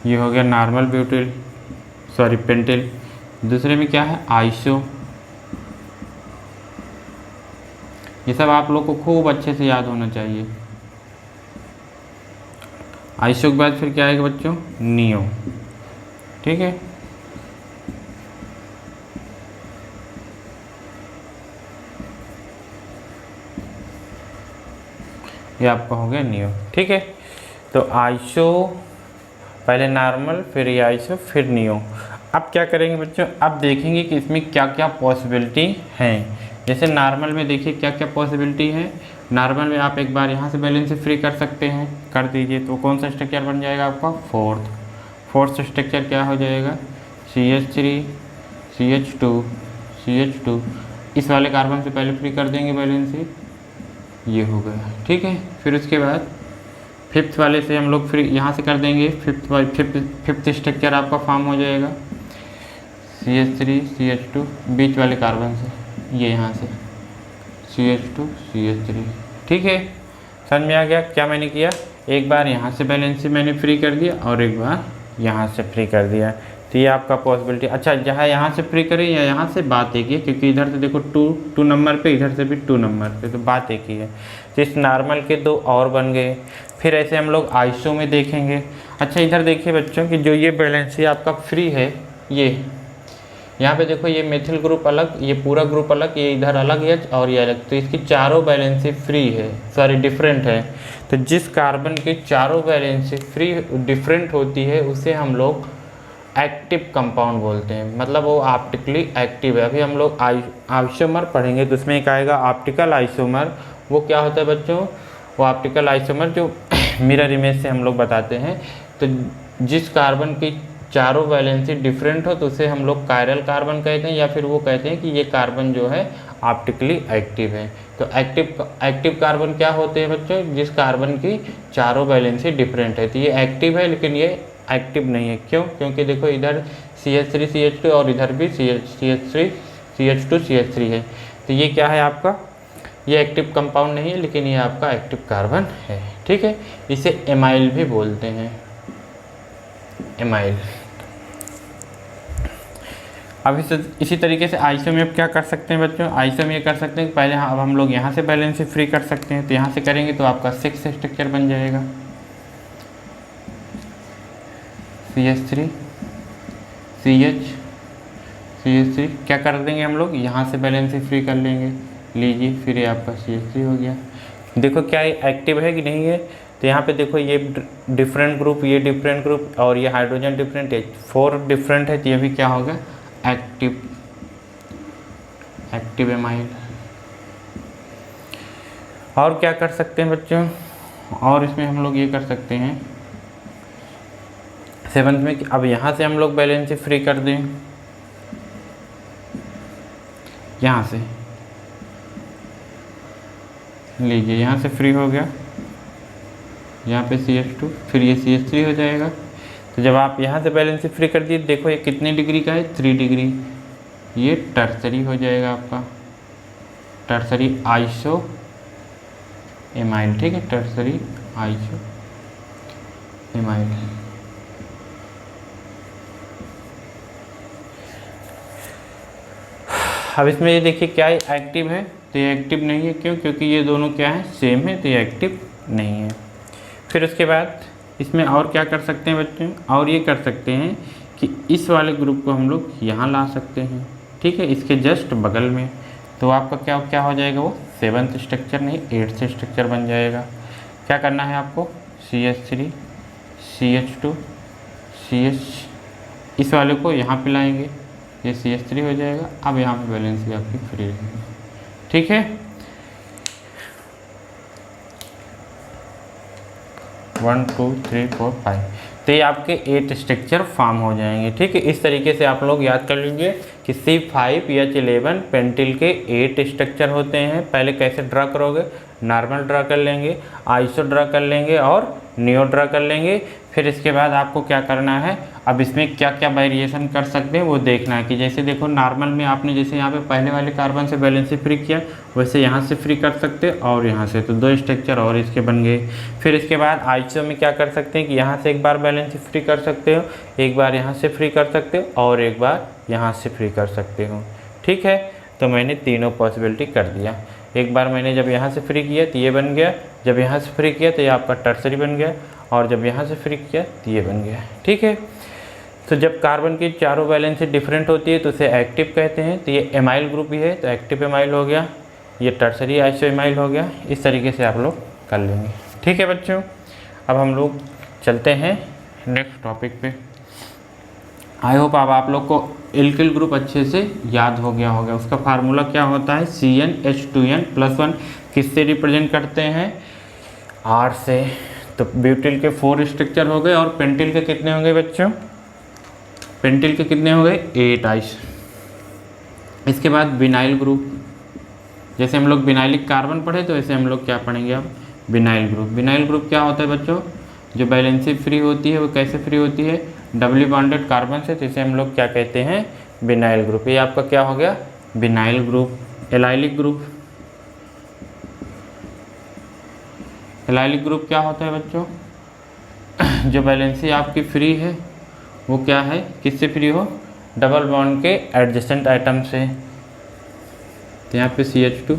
ये हो गया नॉर्मल ब्यूटिल, सॉरी पेंटिल। दूसरे में क्या है? आइसो। ये सब आप लोग को खूब अच्छे से याद होना चाहिए। आइसो के बाद फिर क्या आएगा बच्चों? नियो, ठीक है। ये आपका हो गया नियो, ठीक है। तो आइसो, पहले नॉर्मल, फिर ये आइसो, फिर नियो। अब क्या करेंगे बच्चों? अब देखेंगे कि इसमें क्या क्या पॉसिबिलिटी हैं। जैसे नॉर्मल में देखिए क्या क्या पॉसिबिलिटी है। नॉर्मल में आप एक बार यहाँ से बैलेंस से फ्री कर सकते हैं, कर दीजिए। तो कौन सा स्ट्रक्चर बन जाएगा आपका? फोर्थ स्ट्रक्चर क्या हो जाएगा? CH3 CH2 CH2। इस वाले कार्बन से पहले फ्री कर देंगे बैलेंस से, ये हो गया, ठीक है। फिर उसके बाद फिफ्थ वाले से हम लोग फ्री यहाँ से कर देंगे। फिफ्थ स्ट्रक्चर आपका फॉर्म हो जाएगा CH3 CH2, बीच वाले कार्बन से, ये यहाँ से CH2 CH3, ठीक है। समझ में आ गया क्या मैंने किया? एक बार यहाँ से बैलेंस से मैंने फ्री कर दिया और एक बार यहाँ से फ्री कर दिया। तो ये आपका पॉसिबिलिटी। अच्छा, जहाँ यहाँ से फ्री करें या यहाँ से, बात एक ही है, क्योंकि इधर से देखो 2 नंबर पे, इधर से भी 2 नंबर पे, तो बात एक ही है। तो इस नॉर्मल के 2 और बन गए। फिर ऐसे हम लोग आइसो में देखेंगे। अच्छा, इधर देखिए बच्चों कि जो ये बैलेंस आपका फ्री है, ये यहाँ पे देखो, ये मेथिल ग्रुप अलग, ये पूरा ग्रुप अलग, ये इधर अलग है और ये अलग। तो इसकी चारों वैलेंसी फ्री है, सॉरी डिफरेंट है। तो जिस कार्बन की चारों वैलेंसी फ्री डिफरेंट होती है उसे हम लोग एक्टिव कंपाउंड बोलते हैं, मतलब वो ऑप्टिकली एक्टिव है। अभी हम लोग आइसोमर पढ़ेंगे तो उसमें एक आएगा ऑप्टिकल आइसोमर। वो क्या होता है बच्चों? वो ऑप्टिकल आइसोमर जो मिरर इमेज से हम लोग बताते हैं। तो जिस कार्बन की चारों वैलेंसी डिफरेंट हो तो उसे हम लोग कायरल कार्बन कहते हैं, या फिर वो कहते हैं कि ये कार्बन जो है ऑप्टिकली एक्टिव है। तो एक्टिव कार्बन क्या होते हैं बच्चों? जिस कार्बन की चारों वैलेंसी डिफरेंट है। तो ये एक्टिव है लेकिन ये एक्टिव नहीं है। क्यों? क्योंकि देखो इधर CH3 CH2 और इधर भी CH3 CH2 CH3 है। तो ये क्या है आपका? ये एक्टिव कंपाउंड नहीं है, लेकिन ये आपका एक्टिव कार्बन है, ठीक है। इसे एमाइल भी बोलते हैं, एमाइल। अब इसी तरीके से आइसो में अब क्या कर सकते हैं बच्चों? आइसो में ये कर सकते हैं, पहले अब हम लोग यहाँ से बैलेंस से फ्री कर सकते हैं। तो यहाँ से करेंगे तो आपका 6 स्ट्रक्चर बन जाएगा। CH3 CH3 क्या कर देंगे हम लोग? यहाँ से बैलेंस से फ्री कर लेंगे, लीजिए, फिर ये आपका CH3 हो गया। देखो क्या ये एक्टिव है कि नहीं है? तो यहाँ पे देखो ये डिफरेंट ग्रुप, ये डिफरेंट ग्रुप और ये हाइड्रोजन डिफरेंट है, 4 डिफरेंट है। तो ये भी क्या होगा? Active amyl. और क्या कर सकते हैं बच्चों? और इसमें हम लोग ये कर सकते हैं 7th में, अब यहाँ से हम लोग बैलेंस से फ्री कर दें, यहाँ से लीजिए, यहाँ से फ्री हो गया, यहाँ पे CH2, फिर ये CH3 हो जाएगा। तो जब आप यहाँ से बैलेंस से फ्री कर दिए, देखो ये कितने डिग्री का है? 3 डिग्री। ये टर्सरी हो जाएगा आपका, टर्सरी आइसो एमाइल, ठीक है, टर्सरी आइसो एमाइल। अब इसमें ये देखिए क्या है, एक्टिव है, तो ये एक्टिव नहीं है। क्यों? क्योंकि ये दोनों क्या है, सेम है, तो ये एक्टिव नहीं है। फिर उसके बाद इसमें और क्या कर सकते हैं बच्चों, और ये कर सकते हैं कि इस वाले ग्रुप को हम लोग यहाँ ला सकते हैं, ठीक है, इसके जस्ट बगल में। तो आपका क्या क्या हो जाएगा, वो 7th स्ट्रक्चर नहीं 8th स्ट्रक्चर बन जाएगा। क्या करना है आपको, CH3 CH2 CH, इस वाले को यहाँ पे लाएंगे, ये CH3 हो जाएगा। अब यहाँ पे बैलेंस भी आपकी फ्री रहेगी, ठीक है। 1 2 3 4 5, तो ये आपके 8 स्ट्रक्चर फॉर्म हो जाएंगे, ठीक है। इस तरीके से आप लोग याद कर लीजिए कि C5H11 पेंटिल के 8 स्ट्रक्चर होते हैं। पहले कैसे ड्रा करोगे, नॉर्मल ड्रा कर लेंगे, आइसो ड्रा कर लेंगे और नियो ड्रा कर लेंगे। फिर इसके बाद आपको क्या करना है, अब इसमें क्या क्या वेरिएशन कर सकते हैं वो देखना है। कि जैसे देखो नॉर्मल में आपने जैसे यहाँ पे पहले वाले कार्बन से बैलेंस फ्री किया, वैसे यहाँ से फ्री कर सकते हैं और यहाँ से, तो 2 स्ट्रक्चर और इसके बन गए। फिर इसके बाद आइसो में क्या कर सकते हैं कि यहाँ से एक बार बैलेंस फ्री कर सकते हो, एक बार यहाँ से फ्री कर सकते हो और एक बार यहाँ से फ्री कर सकते हो, ठीक है। तो मैंने तीनों पॉसिबिलिटी कर दिया। एक बार मैंने जब यहाँ से फ्री किया तो ये बन गया, जब यहाँ से फ्री किया तो ये आपका टर्सरी बन गया, और जब यहाँ से फ्री किया तो ये बन गया, ठीक है। तो जब कार्बन की चारों वैलेंसी डिफरेंट होती है तो उसे एक्टिव कहते हैं। तो ये एमाइल ग्रुप भी है, तो एक्टिव एमाइल हो गया, ये टर्सरी आइसो एमाइल हो गया। इस तरीके से आप लोग कर लेंगे, ठीक है बच्चों। अब हम लोग चलते हैं नेक्स्ट टॉपिक पे। आई होप अब आप लोग को एल्किल ग्रुप अच्छे से याद हो गया होगा। उसका फार्मूला क्या होता है, CnH2n+1 किससे रिप्रेजेंट करते हैं, R से। तो ब्यूटिल के 4 स्ट्रक्चर हो गए और पेंटिल के कितने होंगे बच्चों, पेंटिल के कितने हो गए, 8 आइस। इसके बाद विनाइल ग्रुप, जैसे हम लोग विनाइलिक कार्बन पढ़े तो वैसे हम लोग क्या पढ़ेंगे अब, विनाइल ग्रुप। विनाइल ग्रुप क्या होता है बच्चों, जो बैलेंसी फ्री होती है वो कैसे फ्री होती है, डबली बॉन्डेड कार्बन से, तो इसे हम लोग क्या कहते हैं, विनाइल ग्रुप। ये आपका क्या हो गया, vinyl group. Allylic group, allylic group क्या होता है बच्चों, जो बैलेंसी आपकी फ्री है वो क्या है, किससे फ्री हो, डबल बॉन्ड के एडजेसेंट आइटम से। तो यहाँ पे CH2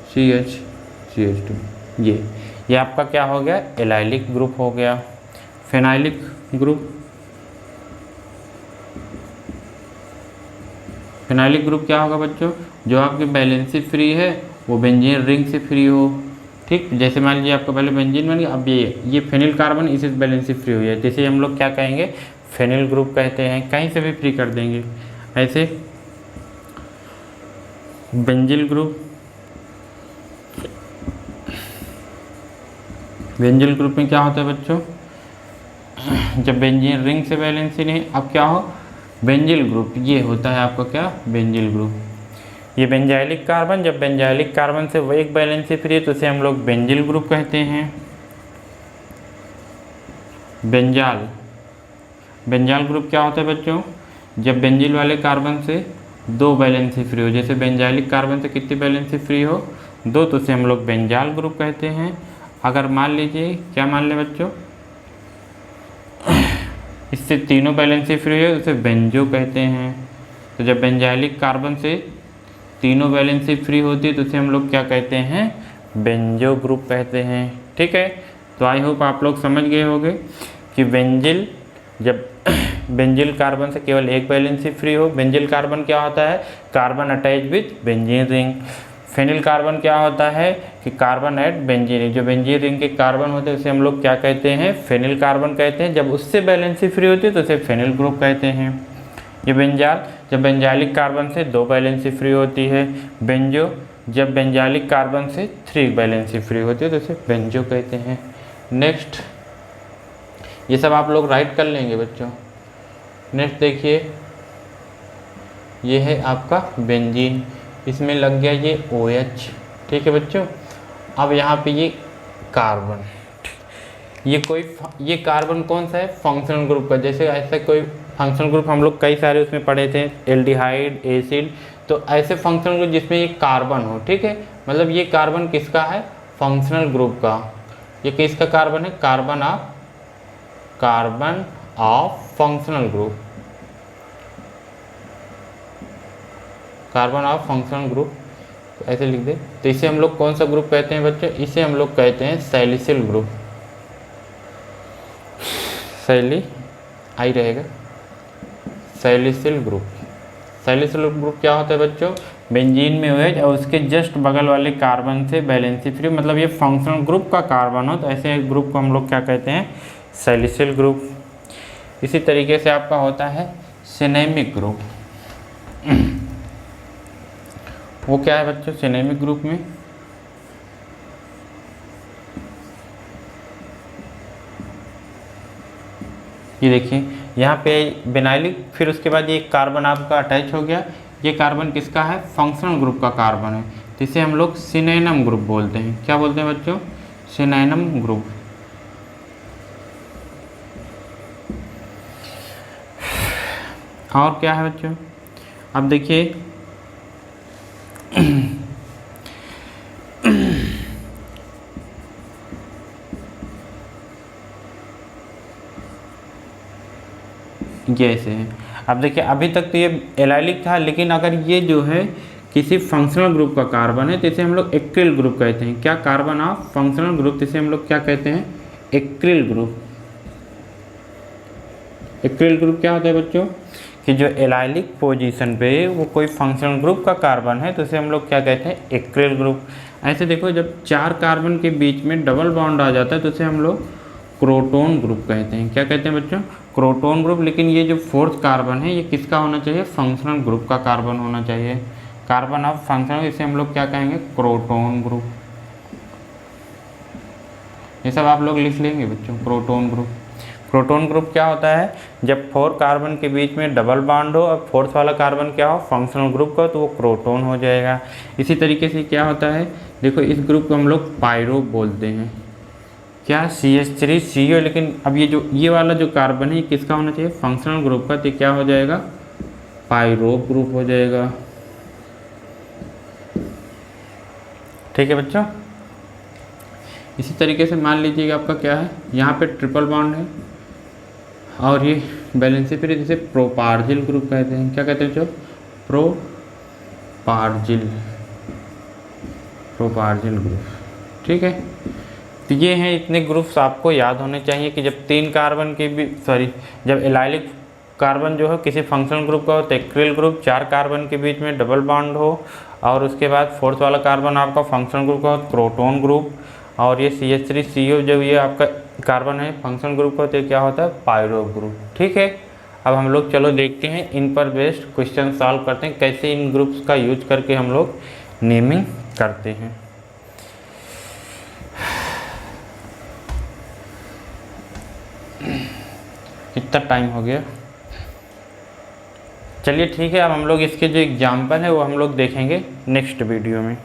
CH CH2, ये आपका क्या हो गया, एलाइलिक ग्रुप हो गया। फेनाइलिक ग्रुप, फेनाइलिक ग्रुप क्या होगा बच्चों, जो आपकी बैलेंसी फ्री है वो बेंजीन रिंग से फ्री हो, ठीक। जैसे मान लीजिए आपका पहले बेंजीन बन गया, अब ये फेनिल कार्बन इसी से बैलेंसी फ्री हुई है, तो इसे हम लोग क्या कहेंगे, फेनिल ग्रुप कहते हैं। कहीं से भी फ्री कर देंगे ऐसे। बेंजिल ग्रुप, बेंजिल ग्रुप में क्या होता है बच्चों, जब बेंजीन रिंग से बैलेंसी नहीं, अब क्या हो, बेंजिल ग्रुप, ये होता है आपका क्या, बेंजिल ग्रुप। ये बेंजाइलिक कार्बन, जब बेंजाइलिक कार्बन से वो एक बैलेंसी फ्री है तो उसे हम लोग बेंजिल ग्रुप कहते हैं। बेंजाल, बेंजाल ग्रुप क्या होता है बच्चों, जब बेंजिल वाले कार्बन से 2 बैलेंसी फ्री हो, जैसे बेंजाइलिक कार्बन से कितनी बैलेंसी फ्री हो, 2, तो उसे हम लोग बेंजाल ग्रुप कहते हैं। अगर मान लीजिए, क्या मान लें बच्चों, इससे तीनों बैलेंसी फ्री है उसे बेंजो कहते हैं। तो जब बेंजाइलिक कार्बन से तीनों बैलेंसी फ्री होती है तो उसे हम लोग क्या कहते हैं, बेंजो ग्रुप कहते हैं, ठीक है। तो आई होप आप लोग समझ गए होंगे कि बेंजिल, जब बेंजिल कार्बन से केवल एक बैलेंसी फ्री हो, बेंजिल कार्बन क्या होता है, carbon attach with benzene ring. Phenyl carbon क्या होता है कि कार्बन एट बेंजीन रिंग, जो बेंजीन रिंग के कार्बन होते हैं उसे हम लोग क्या कहते हैं, फेनिल कार्बन कहते हैं। जब उससे बैलेंसी फ्री होती है तो उसे फेनिल ग्रुप कहते हैं। ये बेंजाल, जब बेंजालिक कार्बन से 2 बैलेंसी फ्री होती है। बेंजो, जब बेंजालिक कार्बन से 3 बैलेंसी फ्री होती है तो उसे बेंजो कहते हैं। नेक्स्ट, ये सब आप लोग राइट कर लेंगे बच्चों। नेक्स्ट देखिए, ये है आपका बेंजीन, इसमें लग गया ये OH, ठीक है बच्चों। अब यहाँ पे ये कार्बन, ये कार्बन कौन सा है, फंक्शनल ग्रुप का। जैसे ऐसा कोई फंक्शनल ग्रुप हम लोग कई सारे उसमें पढ़े थे, एल्डिहाइड, एसिड, तो ऐसे फंक्शनल ग्रुप जिसमें ये कार्बन हो, ठीक है। मतलब ये कार्बन किसका है, फंक्शनल ग्रुप का। ये किसका कार्बन है, carbon of functional group, carbon of functional group, ऐसे लिख दे। तो इसे हम लोग कौन सा ग्रुप कहते हैं बच्चों? इसे हम लोग कहते हैं सैलिसिल ग्रुप। सैली आई रहेगा, सैलिसिल ग्रुप। सैलिसिल ग्रुप क्या होता है बच्चों? बेंजीन में OH और उसके जस्ट बगल वाले कार्बन से वैलेंसी फ्री, मतलब ये फंक्शनल ग्रुप का कार्बन हो तो ऐसे ग्रुप को हम लोग क्या कहते हैं? Salicyl group. इसी तरीके से आपका होता है सिनेमिक ग्रुप। वो क्या है बच्चों सिनेमिक ग्रुप में? ये देखिए यहाँ पे बेनाइलिक, फिर उसके बाद ये कार्बन आपका अटैच हो गया। ये कार्बन किसका है? फंक्शनल ग्रुप का कार्बन है, तो इसे हम लोग सिनेनम ग्रुप बोलते हैं। क्या बोलते हैं बच्चों? Synonym group. और क्या है बच्चों? अब देखिए ये ऐसे है। अब देखिए अभी तक तो ये एलाइलिक था, लेकिन अगर ये जो है किसी फंक्शनल ग्रुप का कार्बन है तो इसे हम लोग एक्रिल ग्रुप कहते हैं। क्या? कार्बन ऑफ फंक्शनल ग्रुप, इसे हम लोग क्या कहते हैं? Acryl group. एक्रिल ग्रुप क्या होता है बच्चों? कि जो एलाइलिक पोजीशन पे वो कोई फंक्शनल ग्रुप का कार्बन है तो इसे हम लोग क्या कहते हैं? Acryl group. ऐसे देखो जब 4 कार्बन के बीच में डबल बॉन्ड आ जाता है तो इसे हम लोग क्रोटोन ग्रुप कहते हैं। क्या कहते हैं बच्चों? Croton group. लेकिन ये जो 4th कार्बन है ये किसका होना चाहिए? फंक्शनल ग्रुप का कार्बन होना चाहिए। कार्बन ऑफ फंक्शनल, इसे हम लोग क्या कहेंगे? Croton group. ये सब आप लोग लिख लेंगे बच्चों, क्रोटोन ग्रुप। क्रोटोन ग्रुप क्या होता है? जब 4 कार्बन के बीच में डबल बॉन्ड हो और 4th वाला कार्बन क्या हो? फंक्शनल ग्रुप का, तो वो क्रोटोन हो जाएगा। इसी तरीके से क्या होता है? देखो इस ग्रुप को हम लोग पायरो बोलते हैं। क्या? CH3CO। लेकिन अब ये वाला जो कार्बन है ये किसका होना चाहिए? फंक्शनल ग्रुप का, तो क्या हो जाएगा? पायरो ग्रुप हो जाएगा। ठीक है बच्चों। इसी तरीके से मान लीजिएगा आपका क्या है, यहाँ पे ट्रिपल बॉन्ड है और ये वैलेंसी फ्री, जिसे प्रोपार्जिल ग्रुप कहते हैं। क्या कहते हैं बच्चों? प्रोपार्जिल ग्रुप। ठीक है, तो ये हैं इतने ग्रुप्स आपको याद होने चाहिए कि जब 3 कार्बन के भी जब एलाइलिक कार्बन जो है किसी फंक्शनल ग्रुप का हो तो एक्रिल ग्रुप, 4 कार्बन के बीच में डबल बॉन्ड हो और उसके बाद 4th वाला कार्बन आपका फंक्शनल ग्रुप का हो क्रोटोन ग्रुप, और ये CH3CO जब ये आपका कार्बन है फंक्शनल ग्रुप का तो क्या होता है? Pyro group. ठीक है, अब हम लोग चलो देखते हैं इन पर बेस्ड क्वेश्चन सॉल्व करते हैं, कैसे इन ग्रुप्स का यूज करके हम लोग नेमिंग करते हैं। कितना टाइम हो गया? चलिए ठीक है, अब हम लोग इसके जो एग्जाम्पल है वो हम लोग देखेंगे नेक्स्ट वीडियो में।